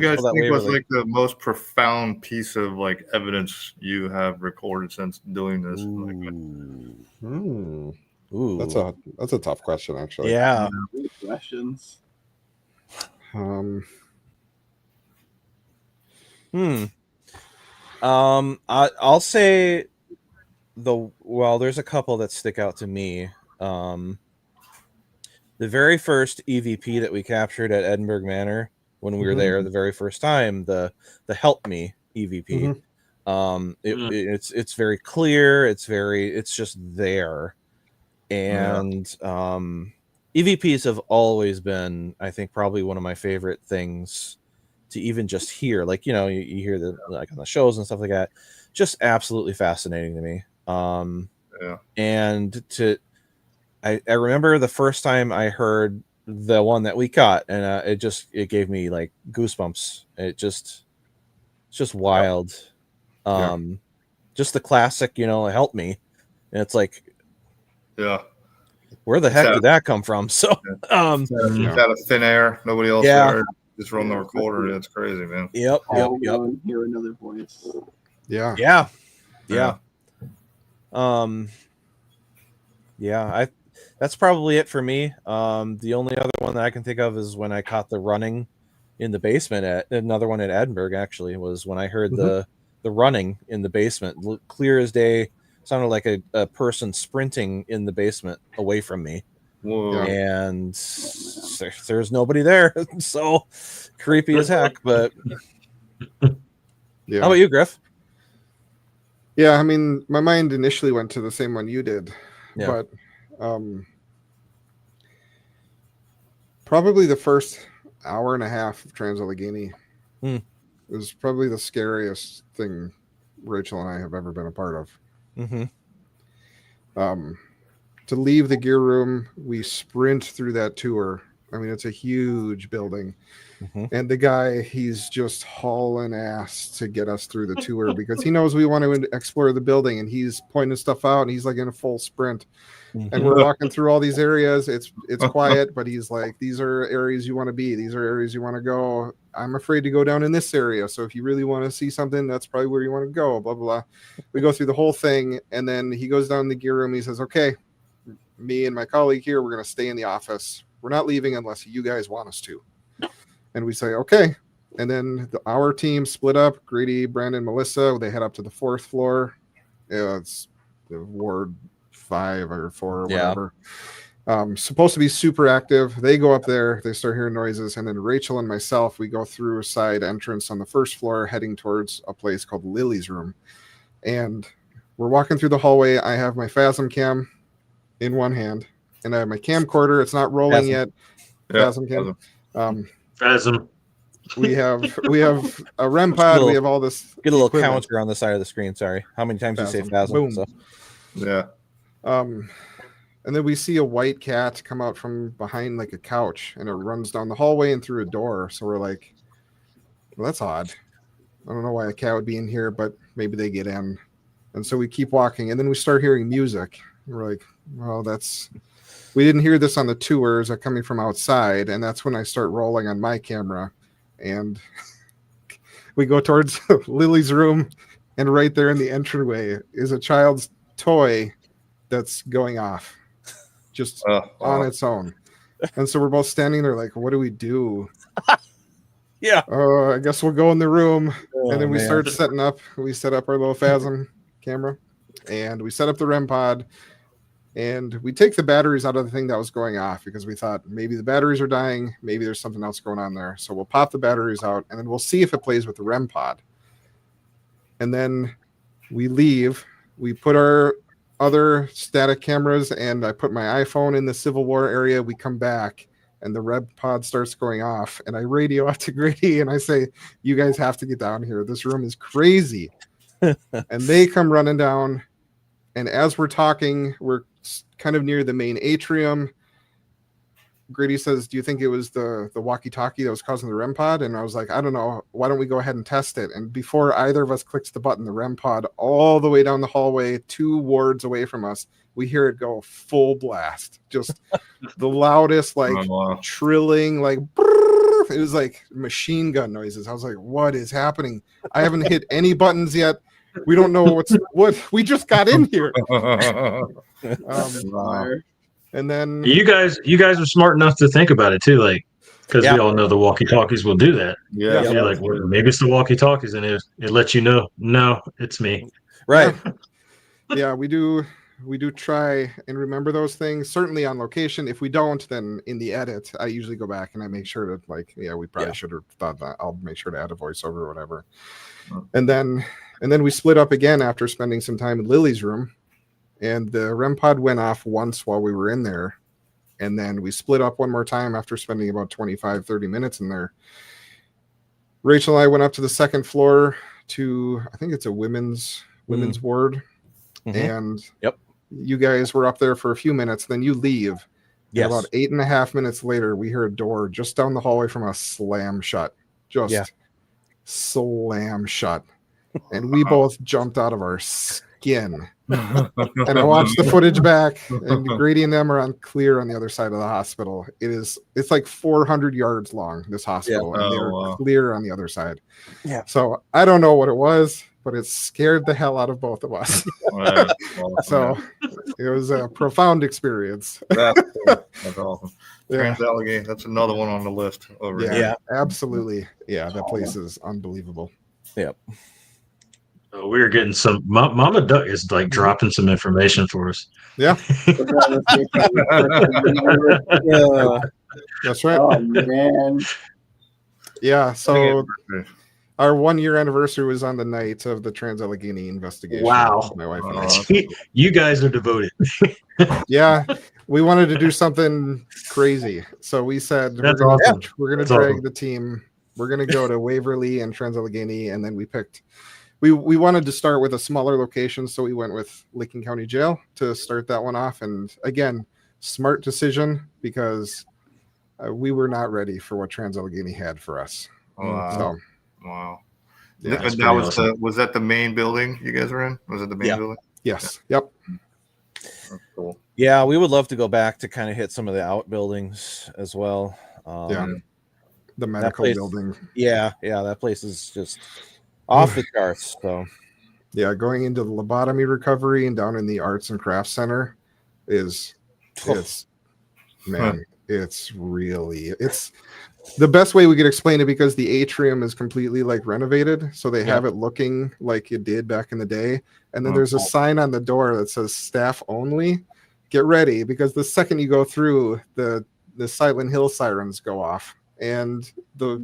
guys think Waverly was like the most profound piece of like evidence you have recorded since doing this? Ooh. That's a tough question, actually. Yeah. Good questions. I'll say there's a couple that stick out to me. The very first EVP that we captured at Edinburgh Manor when we were there the very first time, the Help Me EVP. It's very clear. It's just there. And EVPs have always been, I think, probably one of my favorite things to even just hear. Like, you hear the like on the shows and stuff like that. Just absolutely fascinating to me. And I remember the first time I heard the one that we caught, and it gave me like goosebumps. It's just wild. Just the classic, Help Me. And it's like, where the heck did that come from? So, out of thin air, nobody else there, just run the recorder. It's crazy, man. Yep. Hear another voice. Yeah. That's probably it for me. The only other one that I can think of is when I caught the running in the basement at another one at Edinburgh. Actually, was when I heard the running in the basement, clear as day. Sounded like a person sprinting in the basement away from me. Whoa. And there's nobody there. So creepy as heck. But Yeah. how about you, Griff? Yeah, I mean, my mind initially went to the same one you did, Yeah. but probably the first hour and a half of Trans-Allegheny was probably the scariest thing Rachel and I have ever been a part of. To leave the gear room, we sprint through that tour. I mean, it's a huge building. And the guy, he's just hauling ass to get us through the tour because he knows we want to explore the building, and he's pointing stuff out, and he's like in a full sprint. And we're walking through all these areas. It's quiet, but he's like, these are areas you want to be. These are areas you want to go. I'm afraid to go down in this area. So if you really want to see something, that's probably where you want to go, blah, blah, blah. We go through the whole thing, and then he goes down in the gear room. He says, okay, me and my colleague here, we're going to stay in the office. We're not leaving unless you guys want us to. And we say, okay. And then our team split up. Grady, Brandon, Melissa, they head up to the 4th floor. It's Ward 5 or 4 or whatever. Supposed to be super active. They go up there. They start hearing noises. And then Rachel and myself, we go through a side entrance on the 1st floor, heading towards a place called Lily's room. And we're walking through the hallway. I have my Phasm cam in one hand, and I have my camcorder. It's not rolling yet. Phasm cam. Phasm. We have a REM pod. We have all this. Get a little counter on the side of the screen. Sorry, how many times you say Phasm? Boom. So. Yeah. And then we see a white cat come out from behind like a couch, and it runs down the hallway and through a door. So we're like, well, that's odd. I don't know why a cat would be in here, but maybe they get in. And so we keep walking, and then we start hearing music. We're like, well, we didn't hear this on the tours coming from outside. And that's when I start rolling on my camera, and we go towards Lily's room, and right there in the entryway is a child's toy that's going off just on its own. And so we're both standing there like, what do we do? Yeah. I guess we'll go in the room. And then we start setting up. We set up our little Phasm camera, and we set up the REM pod. And we take the batteries out of the thing that was going off because we thought maybe the batteries are dying. Maybe there's something else going on there. So we'll pop the batteries out, and then we'll see if it plays with the REM pod. And then we leave. We put our other static cameras, and I put my iPhone in the Civil War area. We come back, and the REM pod starts going off. And I radio out to Grady, and I say, you guys have to get down here. This room is crazy. And they come running down. And as we're talking, we're kind of near the main atrium. Grady says, do you think it was the walkie-talkie that was causing the REM pod? And I was like, I don't know. Why don't we go ahead and test it? And before either of us clicks the button, the REM pod all the way down the hallway, 2 wards away from us, we hear it go full blast. Just the loudest, like trilling, like brrr. It was like machine gun noises. I was like, what is happening? I haven't hit any buttons yet. We don't know what we just got in here. And then you guys are smart enough to think about it too, like, because we all know the walkie-talkies will do that. Yeah. You're like, well, maybe it's the walkie-talkies, and it lets you know, no, it's me. Right. Yeah, we do try and remember those things. Certainly on location. If we don't, then in the edit, I usually go back and I make sure to we probably should have thought that. I'll make sure to add a voiceover or whatever. And then we split up again after spending some time in Lily's room, and the REM pod went off once while we were in there. And then we split up one more time after spending about 25, 30 minutes in there. Rachel and I went up to the 2nd floor to, I think it's a women's ward. And you guys were up there for a few minutes, then you leave. Yes. And about 8.5 minutes later, we heard a door just down the hallway from us slam shut. Slam shut. And we both jumped out of our skin. And I watched the footage back, and Grady and them are on clear on the other side of the hospital. It's like 400 yards long, this hospital, and they're clear on the other side. Yeah. So I don't know what it was, but it scared the hell out of both of us. So it was a profound experience. That's awesome. Trans-Allegheny, that's another one on the list over here. Yeah, absolutely. Yeah, that place is unbelievable. Yep. We're getting some. Mama Duck is like dropping some information for us. Yeah. That's right. Oh man. Yeah. So our 1 year anniversary was on the night of the Trans-Allegheny investigation. Wow. My wife and I. You guys are devoted. Yeah, we wanted to do something crazy, so we said That's we're awesome. gonna That's drag awesome. the team. We're gonna go to Waverly and Trans-Allegheny, and then we picked. We wanted to start with a smaller location, so we went with Licking County Jail to start that one off. And again, smart decision because we were not ready for what Trans-Allegheny had for us. Wow. So, Wow. yeah, And that was was that the main building you guys were in? Was it the main building? yes, yep. That's cool. Yeah, we would love to go back to kind of hit some of the outbuildings as well. Yeah, the medical building. Yeah, that place is just off the charts. So, yeah, going into the lobotomy recovery and down in the arts and crafts center it's really the best way we could explain it, because the atrium is completely like renovated, so they have it looking like it did back in the day. And then there's a sign on the door that says staff only. Get ready, because the second you go through, the Silent Hill sirens go off, and the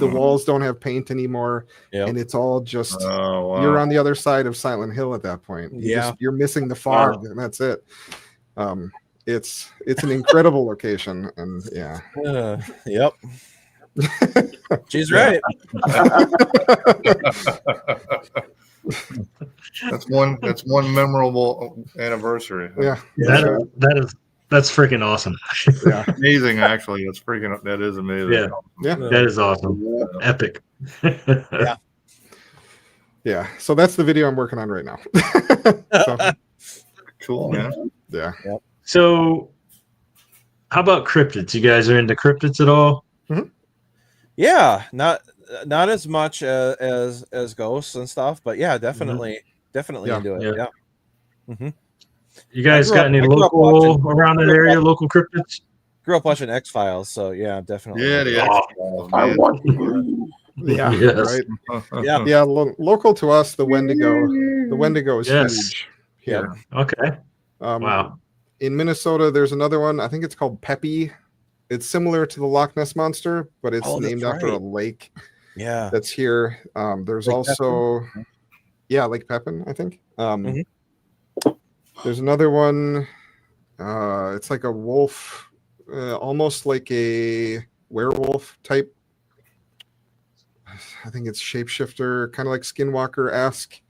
walls don't have paint anymore, and it's all just you're on the other side of Silent Hill at that point. You're missing the fog, and that's it. It's an incredible location, and yep. She's right. That's one memorable anniversary. Yeah. That's freaking awesome. Yeah. Amazing, actually. That is amazing. Yeah. That is awesome. Epic. Yeah. So that's the video I'm working on right now. Cool, man. Yeah. Yep. So how about cryptids? You guys are into cryptids at all? Mm-hmm. Yeah, not as much as ghosts and stuff, but yeah, definitely into it. Yeah. Mm-hmm. You guys got any local around that area? Local cryptids? Grew up watching X-Files, so yeah, definitely. Yeah, the X-Files. I watch. Yeah. Yes. Right. Yeah. Local to us, the Wendigo. The Wendigo is huge here. Okay. Wow. In Minnesota, there's another one. I think it's called Peppy. It's similar to the Loch Ness Monster, but it's named after a lake. Yeah. That's here. There's Lake also Pepin? Lake Pepin, I think. There's another one. It's like a wolf, almost like a werewolf type. I think it's shapeshifter, kind of like Skinwalker-esque.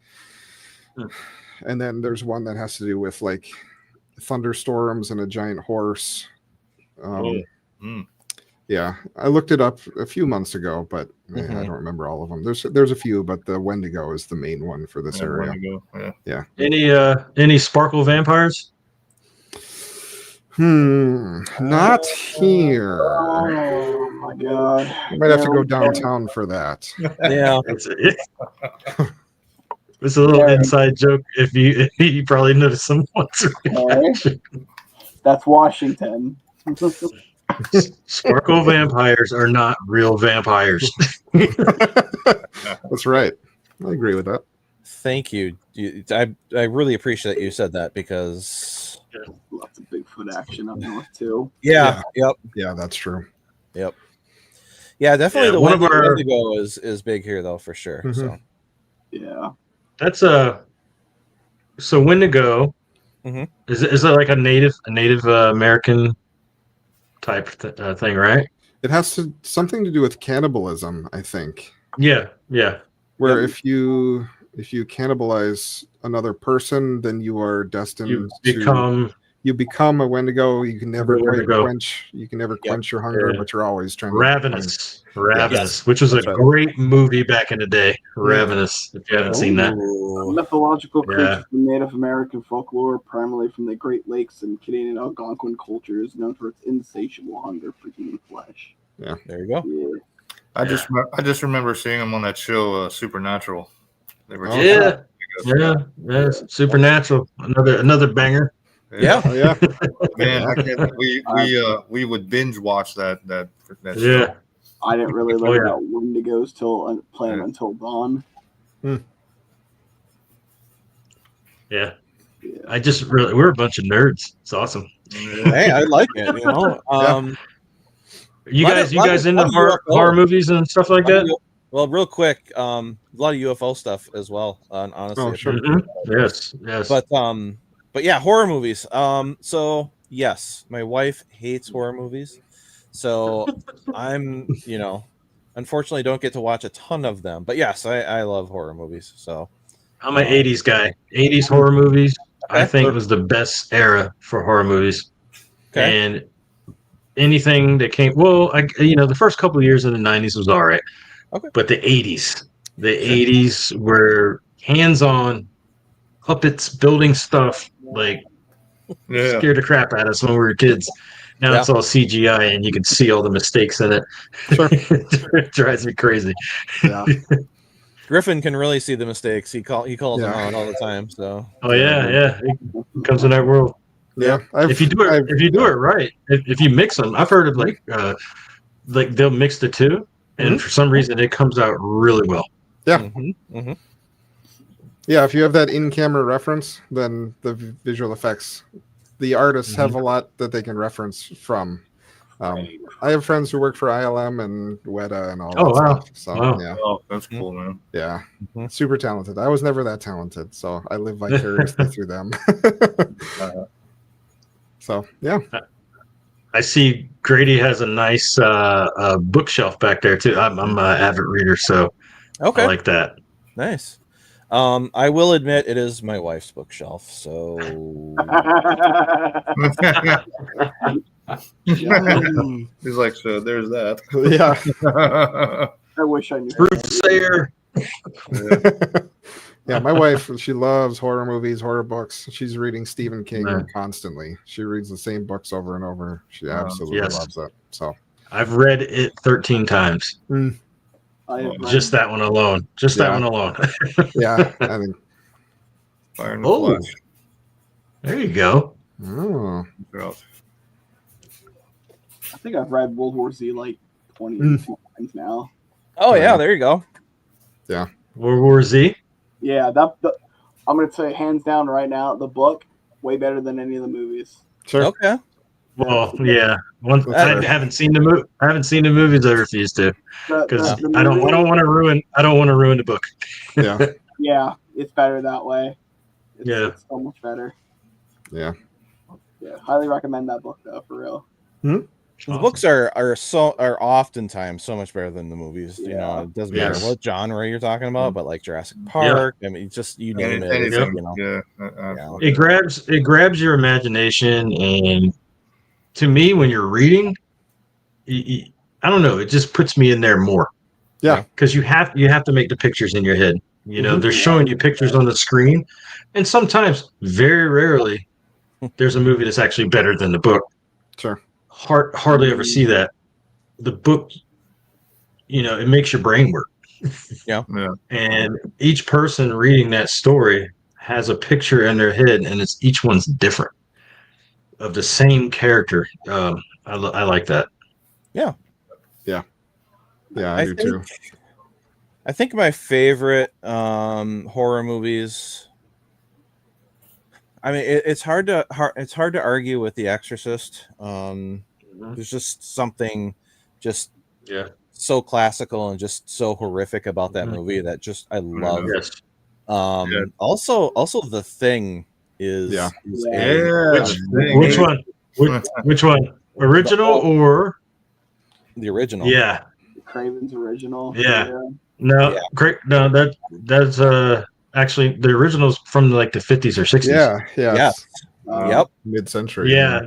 And then there's one that has to do with like thunderstorms and a giant horse. Yeah, I looked it up a few months ago, but I don't remember all of them. There's a few, but the Wendigo is the main one for this area. Wendigo, yeah. Any sparkle vampires? Not here. Oh my god! You might have to go downtown for that. Yeah. It's a little inside joke. If you probably noticed someone's reaction. That's Washington. Sparkle vampires are not real vampires. That's right. I agree with that. Thank you. I really appreciate that you said that, because lots of Bigfoot action up north too. Yeah. That's true. Yep. Yeah, definitely. The one of our Wendigo is big here though, for sure. So yeah, that's so Wendigo. Is that like a Native American type thing, right? It has something to do with cannibalism, I think. Yeah. Where if you cannibalize another person, then you are destined you become a Wendigo. You can never quench your hunger, but you're always trying Ravenous, which was a great movie back in the day. Ravenous, if you haven't seen that. Mythological creatures from Native American folklore, primarily from the Great Lakes and Canadian Algonquin cultures, known for its insatiable hunger for human flesh. Yeah, there you go. Yeah. I just remember seeing them on that show, Supernatural. They were Supernatural, another banger. Yeah. Man, we would binge watch that show. I didn't really learn about Wendigos until dawn. Yeah. I just we're a bunch of nerds. It's awesome. Hey, I like it. You guys into horror movies and stuff like that? Well, real quick, a lot of UFO stuff as well. Honestly, Oh, sure. Yes. But yeah, horror movies. So yes, my wife hates horror movies, so I'm unfortunately don't get to watch a ton of them. But yes, I love horror movies. So I'm an '80s guy. '80s horror movies. Okay. I think it was the best era for horror movies. Okay. And anything that came, the first couple of years of the '90s was all right. Okay. But the '80s were hands-on puppets building stuff, like scared the crap out of us when we were kids. Now it's all CGI and you can see all the mistakes in it. Sure. It drives me crazy. Yeah. Griffin can really see the mistakes. He calls them out all the time. So. Oh yeah, it comes in that world. Yeah. If you do it right, if you mix them, I've heard of like they'll mix the two, and for some reason it comes out really well. Yeah. Mm-hmm. Mm-hmm. Yeah, if you have that in-camera reference, then the visual effects, the artists have a lot that they can reference from. I have friends who work for ILM and Weta and all that stuff. So, yeah. Oh, that's cool, man. Yeah. Super talented. I was never that talented, so I live vicariously through them. So, yeah. I see Grady has a nice bookshelf back there, too. I'm an avid reader, so I like that. Nice. I will admit it is my wife's bookshelf, so He's like, so there's that. Yeah. I wish I knew. Truthsayer. Yeah, my wife, she loves horror movies, horror books. She's reading Stephen King constantly. She reads the same books over and over. She absolutely loves it. So I've read it 13 times. Just that one alone. That one alone. Yeah, I think. Fire in the Flesh. There you go. Oh. I think I've read World War Z like 20 times now. Oh yeah, there you go. Yeah. World War Z. Yeah, I'm gonna say hands down right now, the book way better than any of the movies. Sure. Okay. Well, yeah. I haven't seen the movie. I haven't seen the movies. I refuse to because I don't want to ruin. I don't want to ruin the book. Yeah. Yeah, it's better that way. It's so much better. Yeah. Yeah, highly recommend that book though, for real. The books are oftentimes so much better than the movies. You know, it doesn't matter what genre you're talking about, but like Jurassic Park, I mean, just you name it. It grabs your imagination, and to me, when you're reading, I don't know, it just puts me in there more. Yeah, because you have to make the pictures in your head. You know, they're showing you pictures on the screen, and sometimes, very rarely, there's a movie that's actually better than the book. Sure. Hardly ever see that. The book, it makes your brain work. Yeah. And each person reading that story has a picture in their head, and each one's different of the same character. I like that. Yeah. Yeah. Yeah, I do too. I think my favorite horror movies. I mean, it's hard to argue with The Exorcist. There's just something so classical and just so horrific about that movie that just I love. Yes. Also, The Thing is which one? Which one? Original or the original? Yeah, Craven's original. Yeah. No, great. No, that's actually the original's from like the 50s or 60s. Yeah. Yep. Mid-century. Yeah.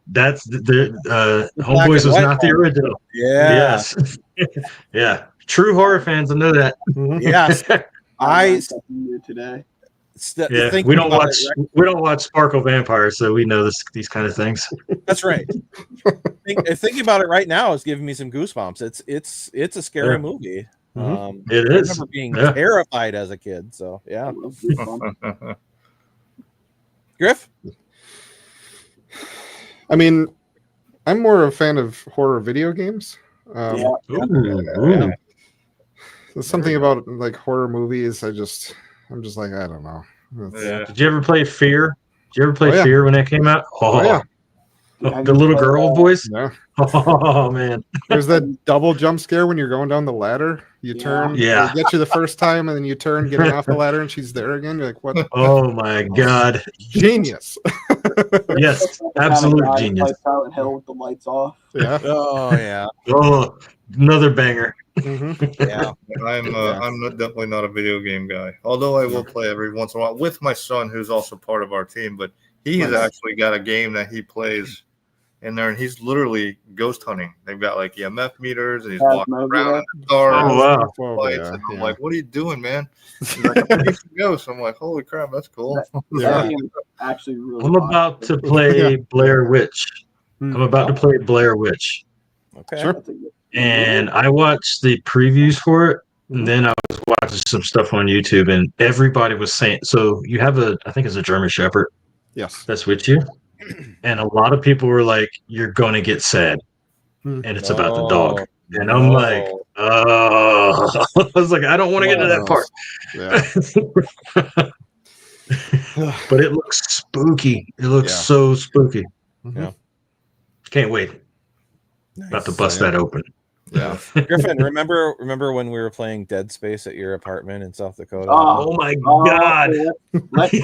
That's the Homeboys was not the original. Yeah. Yes. Yeah. True horror fans will know that. Yes. I today. We don't watch Sparkle Vampires, so we know these kind of things. That's right. Thinking about it right now is giving me some goosebumps. It's a scary movie. It I is. remember being terrified as a kid. So yeah. Griff? I mean, I'm more a fan of horror video games. There's something about like horror movies. I'm just like, I don't know. Did you ever play Fear? Did you ever play Fear when that came out? Oh yeah. The little girl voice. Yeah. Oh man. There's that double jump scare when you're going down the ladder. You turn, Yeah. they get you the first time, and then you turn getting off the ladder, and she's there again. You're like, what? Oh my god. Genius. Yes, absolute genius. Like Silent Hill with the lights off. Yeah. Oh yeah. Oh, another banger. Yeah. I'm definitely not a video game guy. Although I will play every once in a while with my son, who's also part of our team. But he's actually got a game that he plays in there, and he's literally ghost hunting. They've got like EMF meters, and he's walking around in the dark. Oh wow! Lights, and I'm like, "What are you doing, man?" He's like, "I'm a ghost." I'm like, "Holy crap, that's cool." That game is actually really. I'm about to play Blair Witch. I'm about to play Blair Witch. Okay. Sure. And I watched the previews for it, and then I was watching some stuff on YouTube, and everybody was saying, so you have I think it's a German Shepherd. Yes. That's with you. And a lot of people were like, you're going to get sad. And it's about the dog. And I'm like, oh, I was like, I don't want to get to that part. Yeah. But it looks spooky. It looks so spooky. Yeah. Can't wait. Nice. About to bust that open. Yeah. Griffin, remember when we were playing Dead Space at your apartment in South Dakota? Oh my god. Let's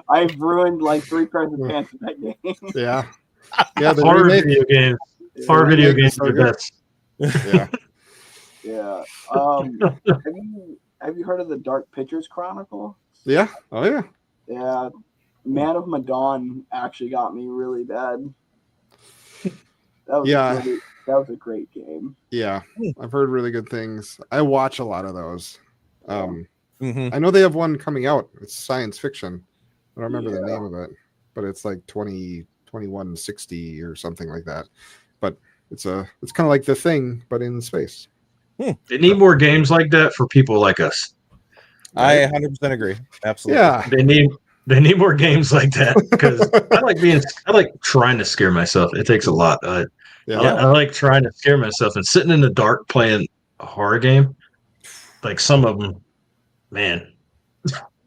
I've ruined like 3 pairs of pants in that game. Yeah. Yeah. The Horror remake, video games. Horror video games are the best. yeah. Yeah. Have you heard of the Dark Pictures Chronicle? Yeah. Oh yeah. Yeah. Man of Medan actually got me really bad. That was a great game. Yeah. I've heard really good things. I watch a lot of those. I know they have one coming out. It's science fiction. I don't remember the name of it, but it's like 2160 or something like that. But it's kind of like The Thing, but in space. They need more games like that for people like us. I 100% agree. Absolutely. Yeah. They need more games like that because I like trying to scare myself. It takes a lot. I like trying to scare myself and sitting in the dark playing a horror game. Like some of them, man.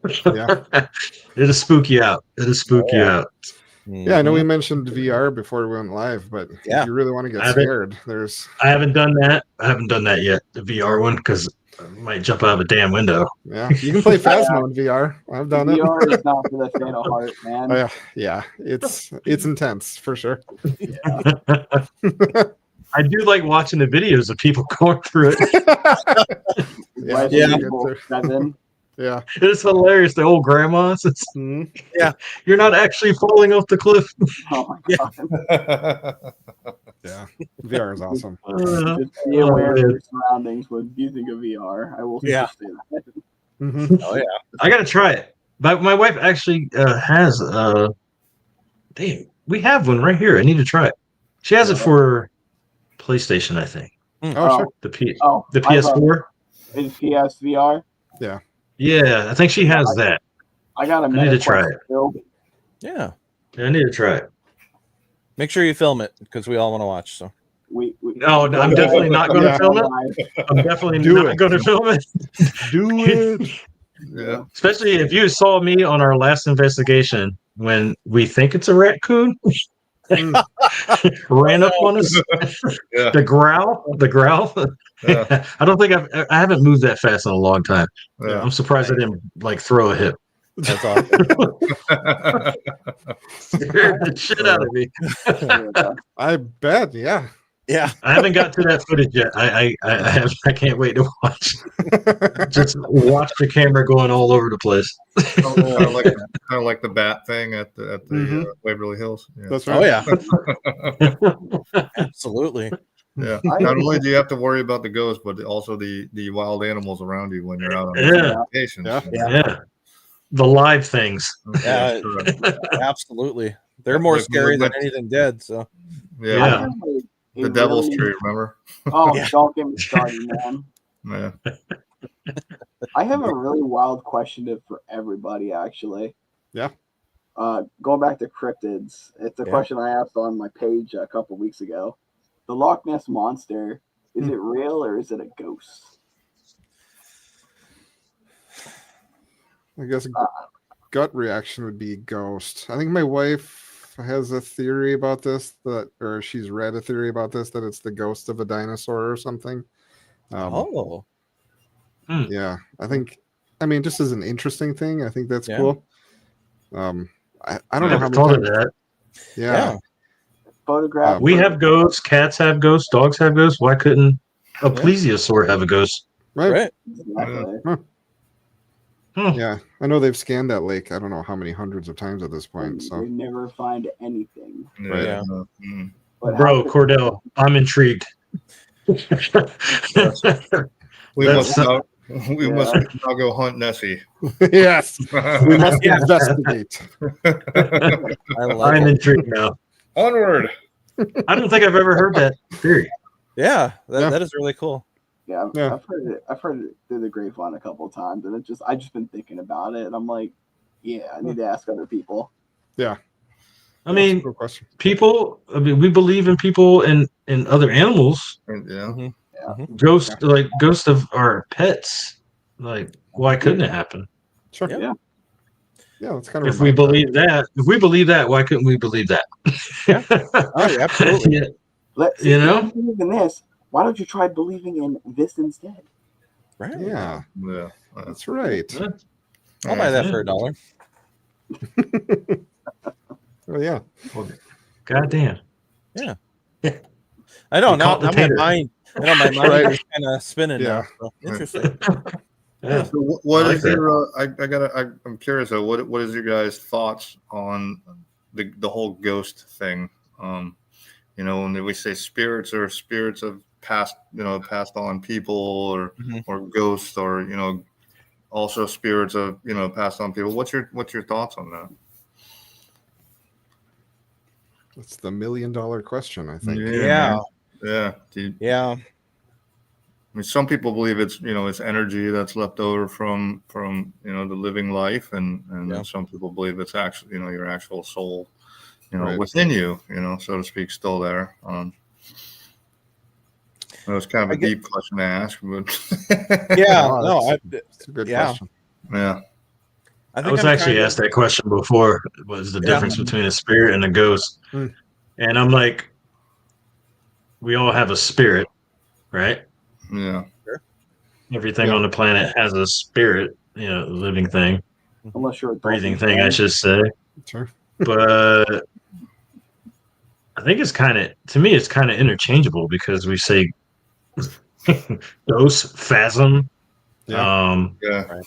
It'll spook you out. You out. Yeah, I know we mentioned VR before we went live, but if you really want to get scared, I haven't done that. I haven't done that yet. The VR one because I might jump out of a damn window. Yeah, you can play Phasmo in VR. I've done it. VR is not for the faint of heart, man. Oh, yeah, it's intense for sure. I do like watching the videos of people going through it. Yeah, it's hilarious. The old grandmas. You're not actually falling off the cliff. Oh my god. Yeah, VR is awesome. Just be aware of your surroundings when you think of VR. I will say that. Oh yeah, I gotta try it. My wife actually has. Damn, we have one right here. I need to try it. She has it for PlayStation, I think. Oh, sure. The PS4. Is PSVR? Yeah. Yeah, I think she has that. I got I need to try it. Yeah, I need to try it. make sure you film it because we all want to watch. So No, I'm definitely not going to film it. I'm definitely not going to film it. Do it. Yeah. Especially if you saw me on our last investigation when we think it's a raccoon. Ran up on us. The growl. Yeah. I don't think I haven't moved that fast in a long time. Yeah. I'm surprised I didn't like throw a hip. that's awesome. Scared the shit out of me. I bet. Yeah. Yeah, I haven't got to that footage yet. I can't wait to watch. Just watch the camera going all over the place. kind of like the bat thing at the Waverly Hills. Yeah. That's right. Oh yeah, absolutely. Yeah. Not only do you have to worry about the ghosts, but also the wild animals around you when you're out on vacation. Yeah. The live things. Yeah, absolutely. They're more scary than anything dead. So yeah. The Devil's Tree, remember? Oh, don't get me started, man. Yeah. I have a really wild question for everybody, actually. Yeah. Going back to cryptids, it's a question I asked on my page a couple weeks ago. The Loch Ness Monster, is it real or is it a ghost? I guess gut reaction would be ghost. I think my wife has a theory about this or she's read a theory about this that it's the ghost of a dinosaur or something. Oh, Yeah, I mean, just as an interesting thing, I think that's Yeah. cool. I don't know how Never many thought of times. that. Yeah, Photograph. We have ghosts, cats have ghosts, dogs have ghosts. Why couldn't a plesiosaur have a ghost? right. Exactly. Yeah, I know they've scanned that lake. I don't know how many hundreds of times at this point. They So never find anything. Yeah. But Bro, how could- Cordell, I'm intrigued. We That's- must now go hunt Nessie. yes, we must Yeah. investigate. I like I'm it. intrigued now. Onward. I don't think I've ever heard that theory. Yeah, Yeah. that is really cool. Yeah, Yeah. I've heard it through the grapevine a couple of times, and I've just been thinking about it, and I'm like, yeah, I need to ask other people. Yeah, I mean, good question. people. I mean, we believe in people and other animals. Yeah. Ghosts of our pets. Like, why couldn't it happen? Sure. Yeah. Yeah. Yeah, that's kind of. If we believe that, why couldn't we believe that? Oh, yeah, absolutely. Yeah. If you believe in this, why don't you try believing in this instead? Right. Yeah, Yeah. that's right. I'll buy that for $1. Oh yeah. God damn. I know You now. caught the Now my tater. mind. I know my mind Right. is kind of spinning Yeah. now. So, interesting. Yeah. So what I like is your? I'm curious though. What is your guys' thoughts on the whole ghost thing? When we say spirits or spirits of passed on people or ghosts or also spirits of passed on people. What's your thoughts on that? That's the $1 million question, I think. Yeah. Yeah. Yeah. I mean, some people believe it's it's energy that's left over from the living life, and some people believe it's actually your actual soul, Right. within you, so to speak, still there. That was kind of a deep question to ask, but Yeah. Oh, No. It's a good Yeah. question. yeah, I was actually asked that question before. Was the difference between a spirit and a ghost? Hmm. And I'm like, we all have a spirit, right? yeah, Everything Yeah. on the planet has a spirit, living thing, Unless you're a breathing dolphin thing, I fan. should say. Sure. But I think it's kind of interchangeable because we say ghost, phasm. Yeah. yeah.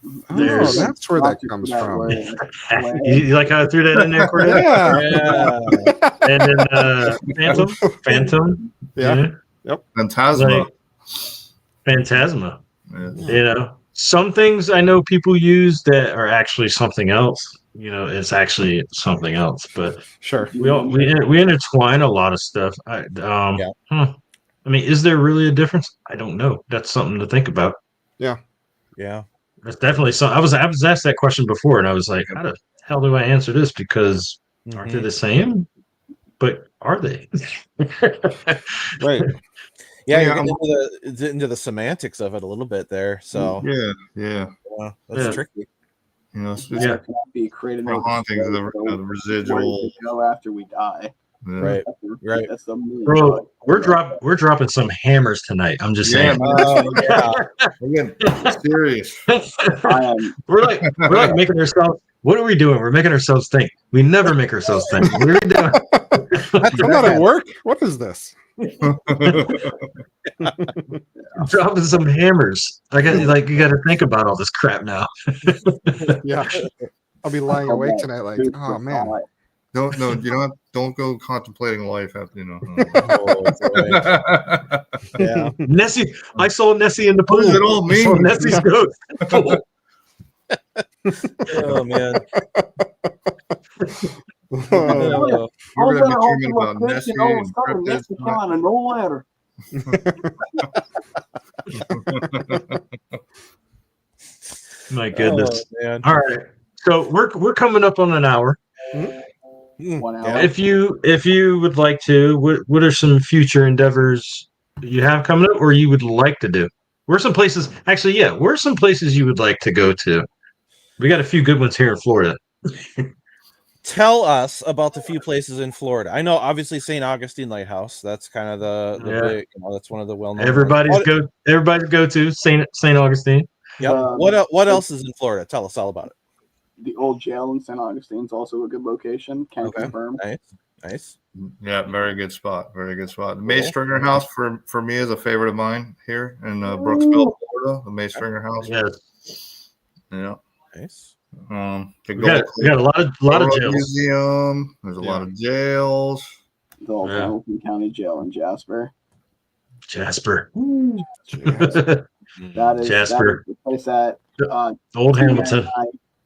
Oh, There's- that's where that Lots of comes that from. word. You like how I threw that in there, Cordell? Yeah. Yeah. And then Phantom. Yeah. Phantasma. Like, Phantasma. Yeah. Some things I know people use that are actually something else. It's actually something else. But Sure. we intertwine a lot of stuff. I mean, is there really a difference? I don't know. That's something to think about. Yeah. That's definitely something. I was asked that question before, and I was like, how the hell do I answer this? Because aren't they the same? But are they? Right. Yeah, Yeah, you're getting into the semantics of it a little bit there. So Yeah. that's Yeah. tricky. It's Yeah. Cannot be created haunting the residual. go after we die. Yeah. Right. Right. That's the million Bro, dollar- we're dropping some hammers tonight. I'm just Yeah, saying. Yeah. Again, serious. I am we're like making ourselves. What are we doing? We're making ourselves think. We never make ourselves think. What are we doing? I'm not at work. What is this? Dropping some hammers. You got to think about all this crap now. Yeah. I'll be lying awake tonight like, oh man. Don't go contemplating life after Oh, boy. Yeah. Nessie, I saw Nessie in the pool. What does it all I saw mean? Nessie's ghost. Oh man. Oh, You're I was gonna gonna be dreaming hold about you Nessie and all of a and sudden cryptids. Nessie came out of nowhere. My goodness. Oh, man. All right. So we're coming up on an hour. 1 hour. Yeah. If you would like to, what are some future endeavors you have coming up, or you would like to do? Where are some places? Actually, yeah. Where are some places you would like to go to? We got a few good ones here in Florida. tell us about the few places in Florida. I know, obviously, St. Augustine Lighthouse. That's kind of the big. That's one of the well-known. Everybody's go to Saint Augustine. Yep. What else is in Florida? Tell us all about it. The old jail in St. Augustine is also a good location. Can confirm. Nice. Yeah, very good spot. Very good spot. The May Stringer House for me is a favorite of mine here in Brooksville, Florida. The May Stringer House. Yeah. Nice. We got a lot of jails. Museum. There's a lot of jails. The old Hamilton County Jail in Jasper. Jasper. That is the place that Old Hamilton.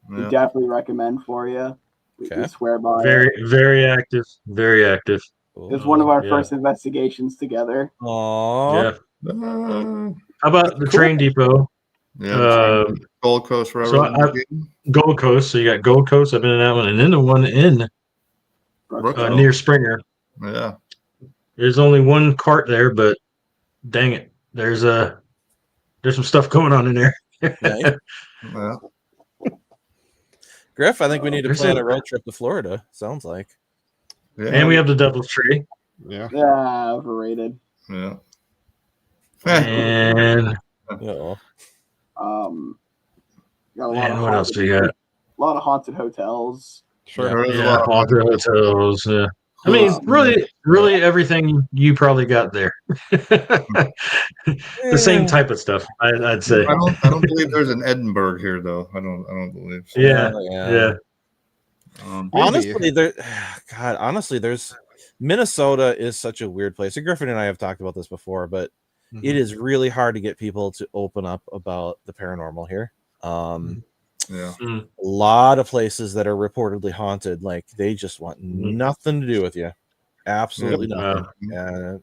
We definitely recommend for you. We swear by very active. Very active. It was one of our first investigations together. Aww. Yeah. How about the train depot? Yeah. Gold Coast Railroad. Gold Coast. So you got Gold Coast. I've been in that one, and then the one in near Springer. Yeah. There's only one cart there, but dang it, there's some stuff going on in there. Yeah. Griff, I think we need to plan a road trip to Florida. Sounds like. Yeah. And we have the Devil's Tree. Yeah. Yeah, overrated. Yeah. And got a lot and what else we got? A lot of haunted hotels. Sure. Yeah, haunted hotels. Yeah. I mean, really everything you probably got there. The same type of stuff, I'd say. I don't believe there's an Edinburgh here, though. I don't believe so. Yeah. Honestly, there's Minnesota is such a weird place. And Griffin and I have talked about this before, but it is really hard to get people to open up about the paranormal here. A lot of places that are reportedly haunted, like they just want nothing to do with you. Absolutely nothing.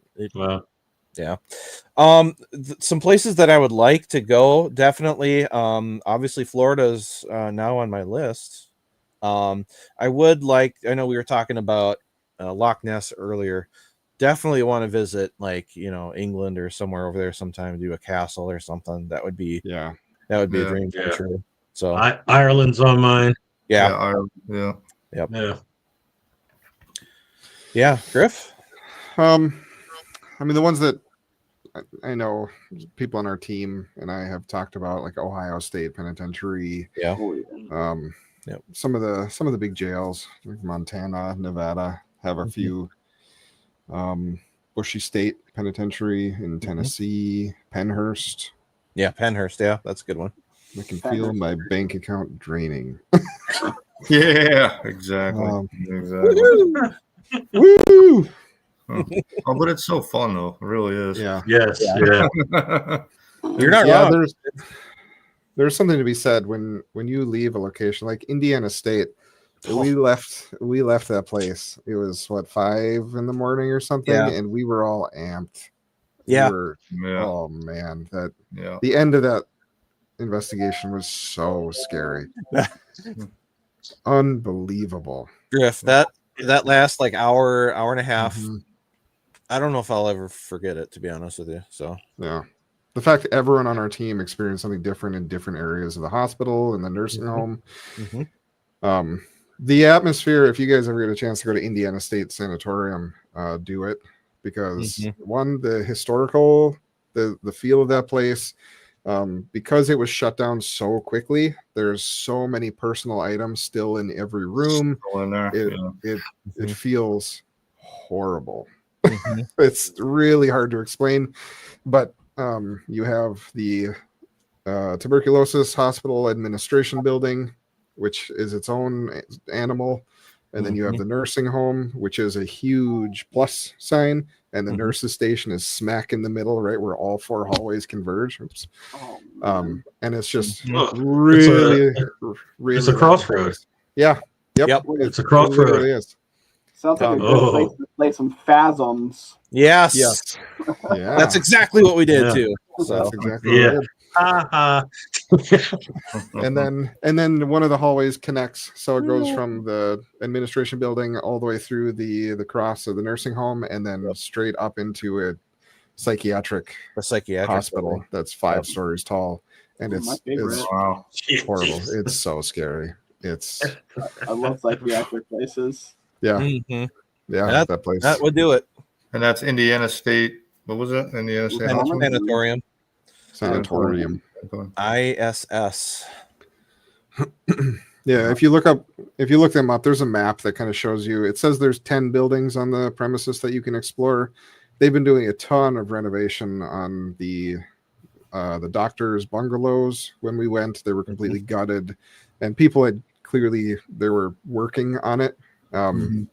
Some places that I would like to go, definitely. Obviously, Florida's now on my list. I know we were talking about Loch Ness earlier. Definitely want to visit, England or somewhere over there sometime, do a castle or something. That would be a dream come true. So Ireland's on mine. Ireland. Yeah, Griff. I mean, the ones that I know people on our team and I have talked about, like Ohio State Penitentiary. Yeah. Some of the big jails, like Montana, Nevada, have a few. Bushy State Penitentiary in Tennessee, Pennhurst. Yeah, Pennhurst. Yeah, that's a good one. I can feel my bank account draining. Yeah, exactly. Woo! Oh, but it's so fun though. It really is. Yeah. Yes. Yeah. You're not wrong. There's something to be said when you leave a location like Indiana State. We left that place. It was 5 in the morning or something, and we were all amped. Oh man, the end of that investigation was so scary. Unbelievable. Griff, that last hour and a half. I don't know if I'll ever forget it, to be honest with you. So yeah, the fact that everyone on our team experienced something different in different areas of the hospital and the nursing home. The atmosphere, if you guys ever get a chance to go to Indiana State Sanatorium, do it, because one, the historical, the feel of that place, because it was shut down so quickly, there's so many personal items still in every room. It feels horrible. It's really hard to explain, but you have the tuberculosis hospital administration building, which is its own animal, and then you have the nursing home, which is a huge plus sign, and the nurses station is smack in the middle, right where all 4 hallways converge. And it's just really it's a crossroads. Yep. It's a crossroads. It really is. Sounds like a good place to play some phasms. Yes. Yeah. That's exactly what we did too. So that's exactly what we did. and then one of the hallways connects, so it goes from the administration building all the way through the cross of the nursing home, and then straight up into a psychiatric hospital that's 5 stories tall, and it's horrible. It's so scary. It's I love psychiatric places. yeah, Mhm. yeah, that place. That would do it. And that's Indiana State. What was it? Indiana State And- Hospital? Sanatorium. Sanatorium. ISS. Yeah, if you look them up, there's a map that kind of shows you. It says there's 10 buildings on the premises that you can explore. They've been doing a ton of renovation on the doctors' bungalows. When we went, they were completely gutted, and people had clearly they were working on it. The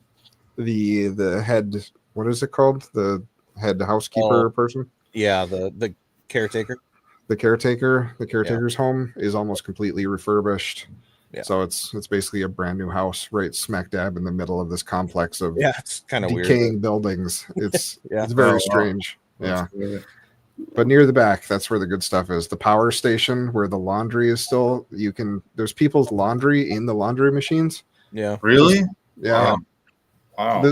head, what is it called? The head housekeeper person. Yeah, the caretaker. The caretaker's home is almost completely refurbished. Yeah. So it's basically a brand new house right smack dab in the middle of this complex of Yeah, it's kind of weird. decaying buildings. It's Yeah. it's very Oh, wow. strange. Yeah. That's good. But near the back, that's where the good stuff is. The power station where the laundry is still there's people's laundry in the laundry machines. Yeah. Really? Yeah. Wow.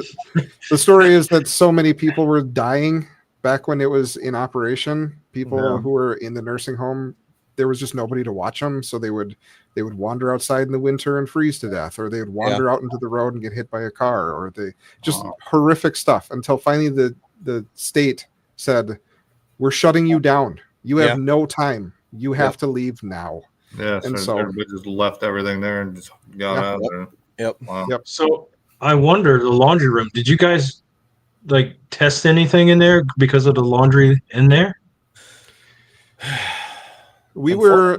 The story is that so many people were dying back when it was in operation. People Yeah. who were in the nursing home, there was just nobody to watch them, so they would wander outside in the winter and freeze to death, or they would wander out into the road and get hit by a car, or they just horrific stuff until finally the state said, "We're shutting you down. You have no time. You have to leave now." Yeah, And so so- everybody just left everything there and just got out of there. Yep. Wow. Yep. So I wonder, the laundry room, did you guys like test anything in there because of the laundry in there? We were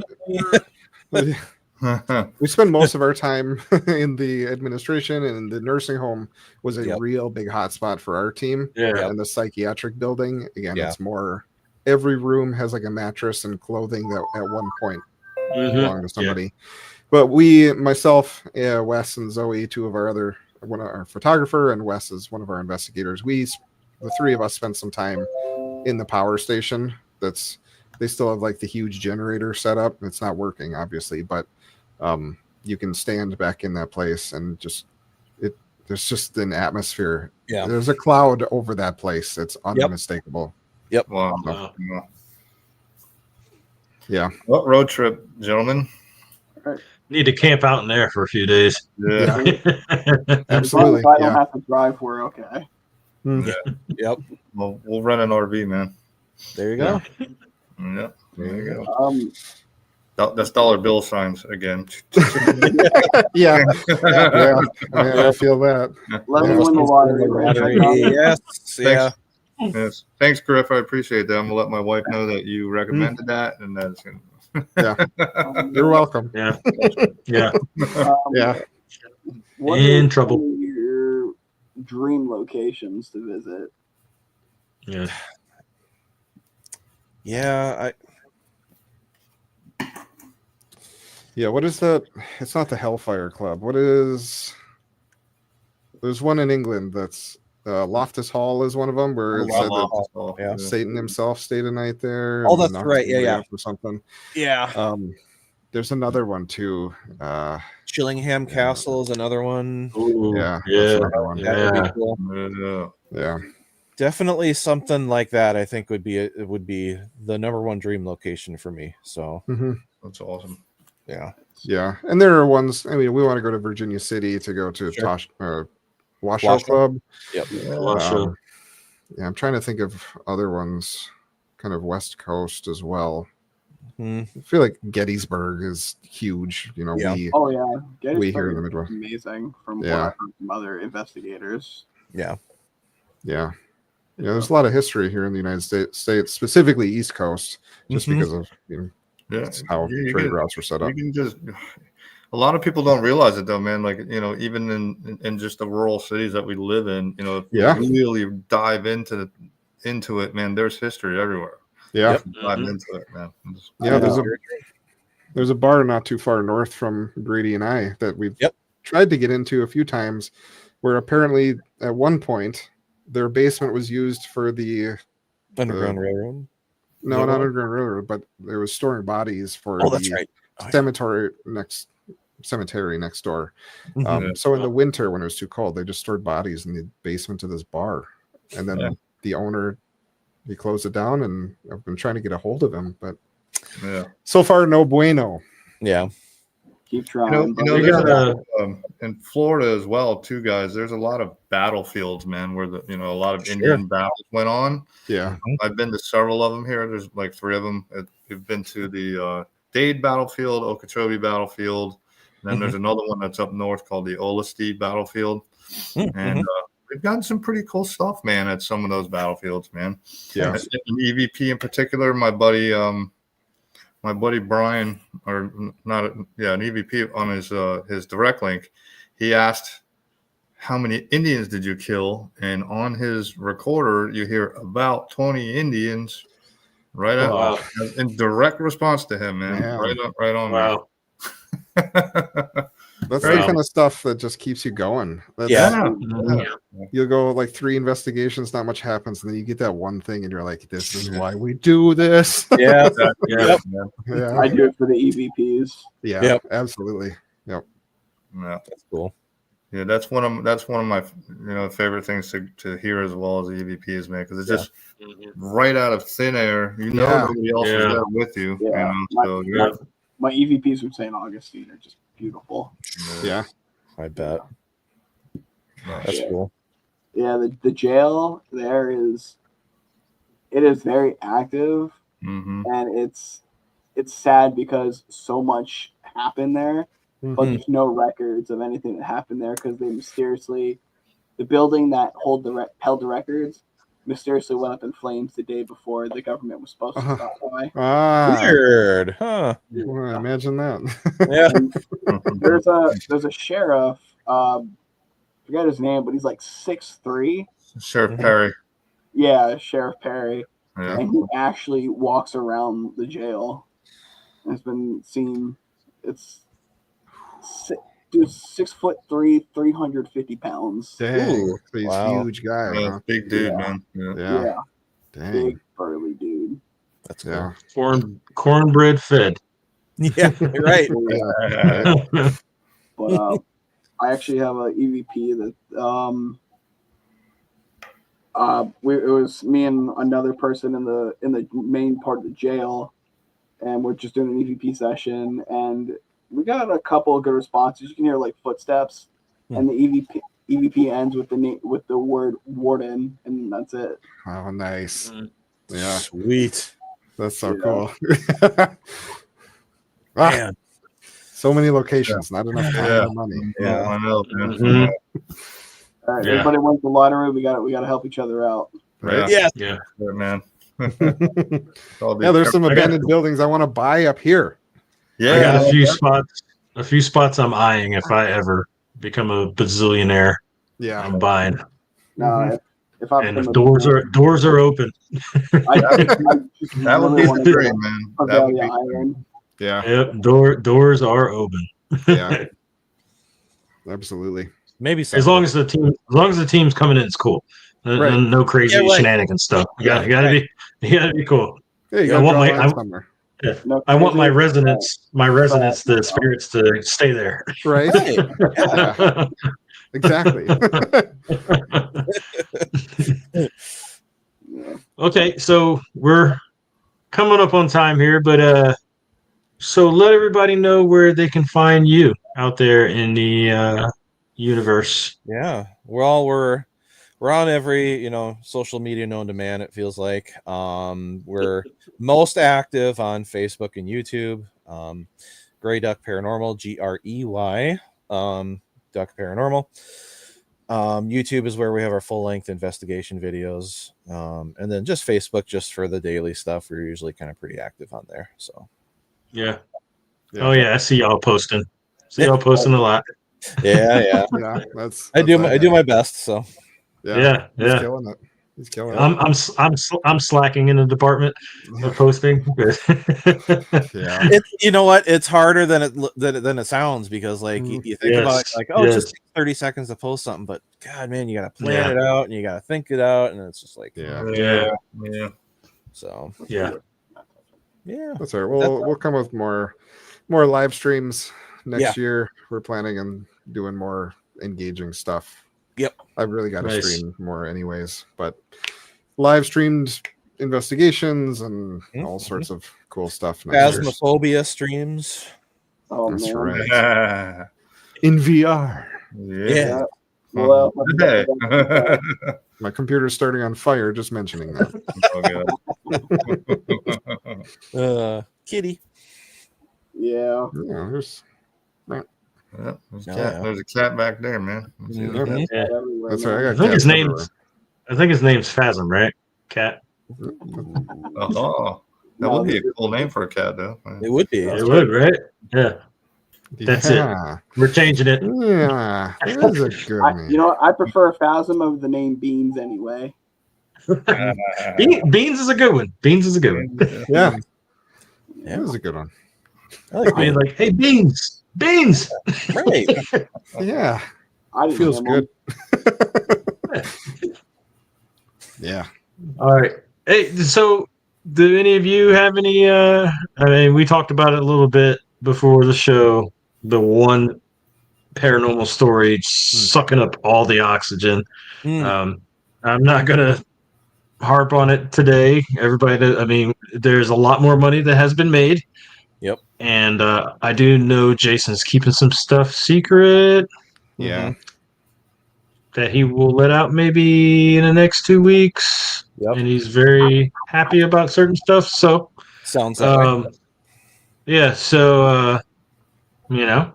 we spend most of our time in the administration, and the nursing home was a real big hotspot for our team. Yeah. And the psychiatric building, again, Yeah. it's more, every room has like a mattress and clothing that at one point Mhm. belonged to somebody. But we, myself, Wes and Zoe, two of our one of our photographer, and Wes is one of our investigators. The three of us spent some time in the power station. They still have like the huge generator set up. It's not working, obviously, but you can stand back in that place and there's just an atmosphere. Yeah. There's a cloud over that place. It's unmistakable. Wow. Wow. Yeah. What road trip, gentlemen? Need to camp out in there for a few days. Yeah. Absolutely. As long as I don't Yeah. have to drive, we're okay. Yep. Well, we'll rent an RV, man. There you go. Yeah. There you go. Um, That's dollar bill signs again. Yeah. Yeah. I feel that. let me Yeah. win the lottery. Right? Yes. Yeah. Yes. Thanks, Griff. I appreciate that. I'm gonna let my wife know that you recommended that, and that's You're welcome. Yeah. Yeah. Yeah. What In are trouble. some of your dream locations to visit? Yeah. Yeah. Yeah. What is that? It's not the Hellfire Club. What is? There's one in England that's Loftus Hall is one of them where it said that Yeah. Satan himself stayed a night there. Oh, and that's knocked right. Yeah, somebody yeah. up or something. Yeah. There's another one too. Chillingham Castle is another one. Ooh, Yeah, Yeah. that's another one. That would Yeah. be cool. Yeah. Yeah. Definitely something like that. I think would be the number one dream location for me. So hmm That's awesome. yeah. Yeah, and there are ones. I mean, we want to go to Virginia City to go to Sure. Washoe Washoe. Club. Yep. Washoe. Yeah, I'm trying to think of other ones, kind of West Coast as well. Hmm. I feel like Gettysburg is huge. You know, Yeah. Oh yeah, we here in the Gettysburg Midwest. is amazing from what Yeah. I've heard from other investigators. Yeah. Yeah. Yeah, there's a lot of history here in the United States, specifically East Coast, just Mhm. because of Yeah. that's how You trade can- routes were set up. You can just. A lot of people don't realize it though, man. Like even in just the rural cities that we live in, if Yeah. you really dive into it, man. There's history everywhere. Yeah, Yep. Dive Mhm. into it, man. yeah. Yeah. There's a bar not too far north from Grady and I that we've tried to get into a few times, where apparently at one point their basement was used for the Underground Railroad. no, not Underground Railroad, but they was storing bodies for Oh, that's the right. Oh, yeah. cemetery next door. Mhm. So in the winter when it was too cold, they just stored bodies in the basement of this bar, and then the owner he closed it down, and I've been trying to get a hold of him, but Yeah. so far no bueno. Yeah. Keep trying. we there's got in Florida as well, too, guys. There's a lot of battlefields, man, where a lot of Sure. Indian battles went on. Yeah. I've been to several of them here. There's like 3 of them. We've been to the Dade battlefield, Okeechobee battlefield. And then there's another one that's up north called the Olustee battlefield. And we've gotten some pretty cool stuff, man, at some of those battlefields, man. Yeah. In EVP in particular, my buddy Brian, or not, an EVP on his direct link, he asked, how many Indians did you kill? And on his recorder, you hear about 20 Indians Wow. in direct response to him, man. Man. Right on. wow. That's Right. the kind of stuff that just keeps you going. That's, Mhm. You'll go like 3 investigations, not much happens, and then you get that one thing, and you're like, "This is why we do this." Yeah. Yeah. Yeah, I do it for the EVPs. yeah, Yep. absolutely. Yep. Yeah. That's cool. Yeah, that's one of my favorite things to hear as well as the EVPs, man, because it's just right out of thin air. Yeah. Nobody else is Yeah. there with you. Yeah. So Yeah. My EVPs from St. Augustine are just beautiful. Yeah. I bet. That's Yeah. cool. Yeah, the jail there is very active, Mm-hmm. and it's sad because so much happened there, but Mhm. there's no records of anything that happened there because they mysteriously, the building that held the records mysteriously went up in flames the day before the government was supposed to stop by. Weird, huh? Well, imagine that. Yeah. And there's a sheriff, forget his name, but he's like 6'3". Sheriff Perry. Yeah, Sheriff Perry. Yeah. And he actually walks around the jail. And it's been seen. It's 6'3", 350 pounds. Dang, Ooh, so he's wow. huge guy. Yeah, Huh? big dude, Yeah. man. Yeah. Yeah. Dang. Big burly dude. That's cool. Yeah. Cornbread fed. Yeah, right. Yeah. But I actually have an EVP that it was me and another person in the main part of the jail, and we're just doing an EVP session, and we got a couple of good responses. You can hear like footsteps, and the EVP ends with the word warden, and that's it. Oh, nice. Yeah, Sweet. that's so Yeah. cool. Man. So many locations, not enough time Yeah. or money. Yeah. I know, man. Mhm. All right, Yeah. everybody wins the lottery. We got to help each other out. Right? Yeah. Yeah. Yeah, man. Yeah, there's some abandoned buildings I want to buy up here. Yeah, I got yeah. a few spots I'm eyeing if I ever become a bazillionaire. Yeah. I'm buying. Now, if I And if doors are open. That would be the dream, man. That would be Island. Yeah. Yep, doors are open. Yeah. Absolutely. Maybe As long as the team's coming in, it's cool. Right. No crazy Yeah, right. shenanigans stuff. You gotta be cool. Yeah, you I got want my my- somewhere. No, I want my crazy- residents, the spirits to stay there. Right? Right. Yeah, exactly. Yeah. Okay, so we're coming up on time here, but so let everybody know where they can find you out there in the universe. Yeah. We're on every, social media known to man, it feels like. We're most active on Facebook and YouTube. Grey Duck Paranormal, GREY, Duck Paranormal. YouTube is where we have our full-length investigation videos. And then just Facebook, just for the daily stuff. We're usually kind of pretty active on there. So Yeah. Yeah. Oh yeah, I see y'all posting. See y'all posting a lot. yeah. Yeah, that's I do my best. So Yeah. He's killing it. He's killing it. I'm slacking in the department of posting. Yeah. it's, you know what? It's harder than it sounds, because like you think about it, like, oh, it just takes 30 seconds to post something, but God, man, you got to plan it out and you got to think it out, and it's just like, Yeah. Yeah. so Yeah. That's all right. We'll come with more live streams next year. We're planning on doing more engaging stuff. Yep. I've really got to Nice. stream more anyways, but live streamed investigations and all sorts of cool stuff next year. Phasmophobia streams. Oh That's man. right. Yeah. In VR. Yeah. Well, Hey. My computer's starting on fire just mentioning that. Oh, God. Kitty. yeah. Yeah, there's Yeah, there's, Oh, cat. yeah. There's a cat back there, man. Let's see that Mhm. cat. Yeah. Everywhere, that's man. right. I I got think his cats name's Phasm, right? Cat. Oh, that No, would be a cool name for a cat, though. It would be. It would, right? Yeah. That's it. Yeah. We're changing it. Yeah, that is a good name. You know what? I prefer Phasm over the name Beans anyway. Beans is a good one. Beans is a good one. Yeah, Yeah. that is a good one. I like I mean, being like, hey, Beans. right. Yeah, I didn't feels name good. Yeah. All right. Hey, so do any of you have any I mean, we talked about it a little bit before the show, the one paranormal story sucking up all the oxygen. Mm. I'm not gonna harp on it today. I mean, there's a lot more money that has been made. Yep. And I do know Jason's keeping some stuff secret Yeah. that he will let out maybe in the next 2 weeks. Yep. And he's very happy about certain stuff. So, Sounds that way. yeah. So, you know,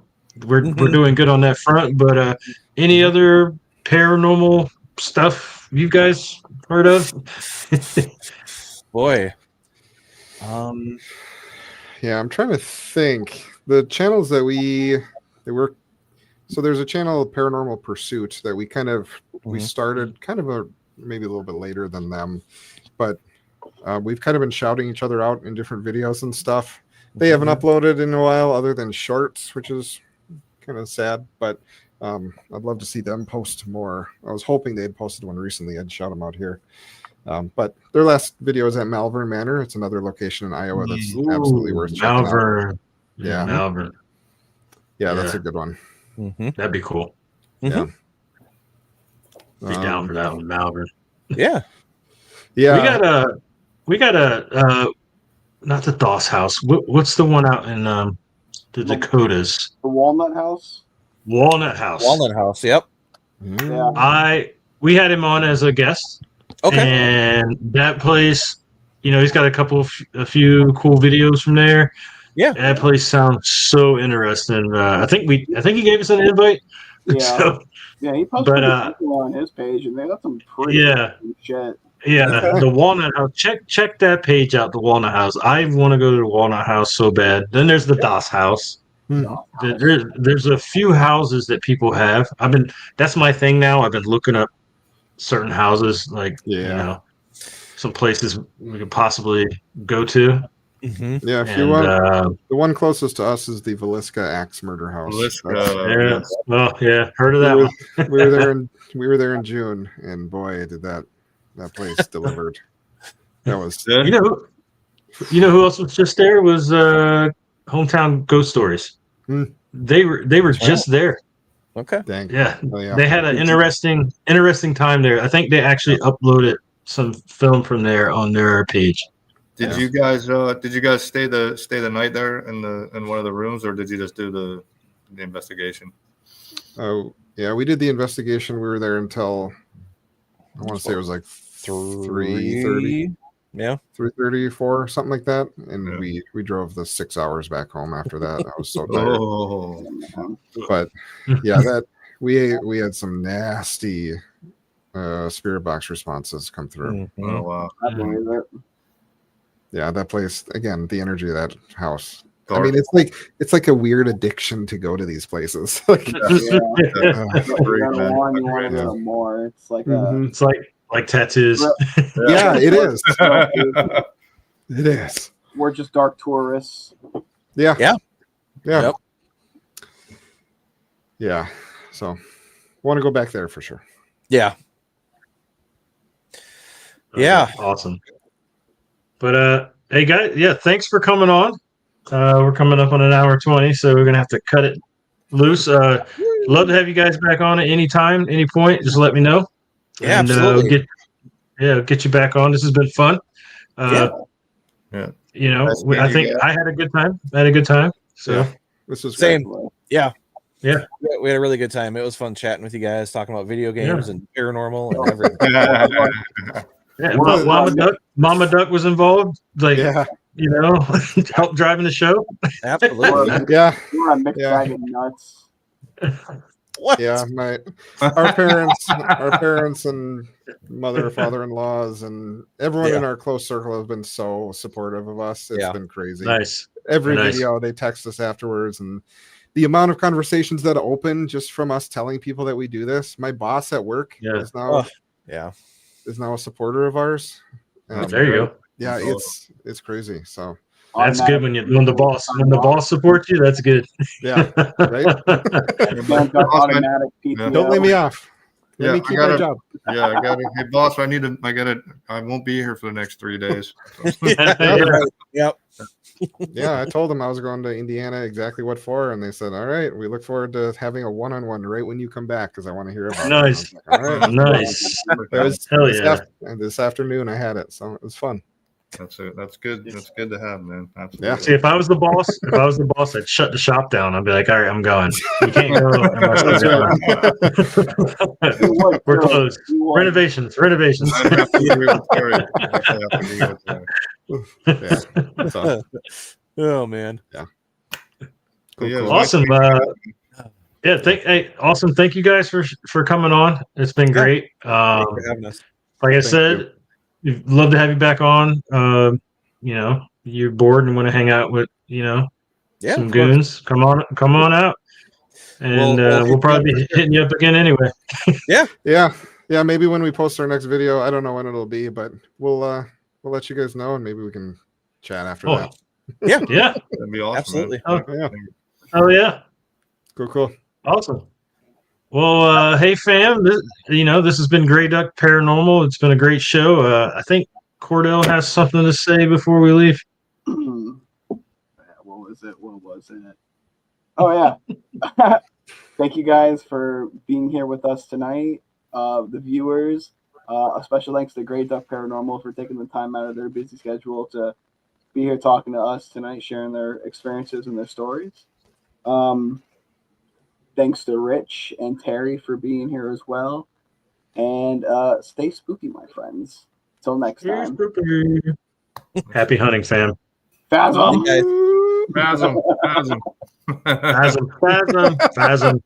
we're doing good on that front. But any other paranormal stuff you guys heard of? Boy. Yeah, I'm trying to think. The channels that they were, so there's a channel, Paranormal Pursuit, that we we started kind of maybe a little bit later than them, but we've kind of been shouting each other out in different videos and stuff. They haven't uploaded in a while other than shorts, which is kind of sad, but I'd love to see them post more. I was hoping they'd posted one recently. I'd shout them out here. But their last video is at Malvern Manor. It's another location in Iowa that's absolutely worth checking out. Malvern. Yeah. Malvern. Yeah, that's Yeah. a good one. That'd be cool. Yeah. Be down for that one, Malvern. Yeah. Yeah. We got a not the Doss House. What's the one out in the Dakotas? The Walnut House. Walnut House. Walnut House. Yep. Yeah. We had him on as a guest. Okay. And that place, you know, he's got a few cool videos from there. Yeah. That place sounds so interesting. I think he gave us an invite. Yeah. So, Yeah, he posted but people on his page, and they got some pretty good shit. yeah, the Walnut House. Check that page out. The Walnut House. I want to go to the Walnut House so bad. Then there's the Doss House. There's a few houses that people have. That's my thing now. I've been looking up certain houses, like you know, some places we could possibly go to. Yeah, if you want, the one closest to us is the Villisca Axe Murder House. Yeah. Oh yeah, heard of that one. We were there in June, and boy, did that place delivered. That was you know who else was just there was Hometown Ghost Stories. They were just there. Okay. Dang. Yeah. Oh, yeah. They had an interesting time there. I think they actually uploaded some film from there on their page. Did you guys stay the night there in one of the rooms, or did you just do the investigation? Oh yeah, we did the investigation. We were there until I want to say it was like 3:30. Yeah. 3:30, 4, something like that. And we drove the 6 hours back home after that. I was so tired. But yeah, that we had some nasty spirit box responses come through. Oh wow. I believe it. Yeah, that place again, the energy of that house. Dark. I mean, it's like a weird addiction to go to these places. Like, You want to know more. It's like it's like tattoos. yeah, it is. It is. We're just dark tourists. Yeah. Yeah. Yeah. Yep. Yeah. So want to go back there for sure. Yeah. Yeah. Awesome. But hey guys, yeah, thanks for coming on. We're coming up on an hour 20, so we're gonna have to cut it loose. Love to have you guys back on at any time, any point. Just let me know. Yeah, and, absolutely. Get you back on. This has been fun. Yeah. You know, I think I had a good time. So This was Same. great. Yeah. Yeah. We had a really good time. It was fun chatting with you guys, talking about video games and paranormal Oh. and everything. Yeah, Well, Mama Duck was involved. Like, Yeah, you know, help driving the show. Absolutely. yeah, We're on mixed Yeah. bag of nuts. What? yeah. Our parents and mother, father-in-laws, and everyone in our close circle have been so supportive of us. It's been crazy. Nice. Every Nice. video they text us afterwards, and the amount of conversations that open just from us telling people that we do this. My boss at work is now a supporter of ours. There you go. Yeah, That's it's crazy. So That's good when the boss supports you. That's good. yeah, right. Automatic PTO. Don't lay me off. Let me I keep gotta, my job. Yeah, I got it. Hey, boss, I won't be here for the next 3 days. Yep. Yeah, I told them I was going to Indiana. Exactly what for, and they said, "All right, we look forward to having a one-on-one right when you come back because I want to hear about Nice. it." All right, Nice. Hell yeah. This afternoon I had it, so it was fun. That's it. That's good. That's good to have, man. Absolutely. Yeah. See, if I was the boss, I'd shut the shop down. I'd be like, all right, I'm going. You can't go unless That's we're closed. Renovations. I have to agree with Terry. I definitely have to agree with Terry. Yeah. So, Oh man. yeah. Cool, Cool. Awesome. Awesome. Thank you guys for coming on. It's been great. Thanks for having us. Like I said, we'd love to have you back on. You know, you're bored and want to hang out with, some goons. Come on out. And we'll probably be hitting you up again anyway. Yeah. Maybe when we post our next video, I don't know when it'll be, but we'll let you guys know, and maybe we can chat after that. Yeah. That'd be awesome. Absolutely. Man. Oh yeah. Cool. Awesome. Well, hey fam, this has been Grey Duck Paranormal. It's been a great show. I think Cordell has something to say before we leave. What was it? Oh yeah. Thank you guys for being here with us tonight. The viewers, a special thanks to Grey Duck Paranormal for taking the time out of their busy schedule to be here talking to us tonight, sharing their experiences and their stories. Thanks to Rich and Terry for being here as well. And stay spooky, my friends. Till next time. Happy hunting, fam. Phasm. Phasm. Phasm.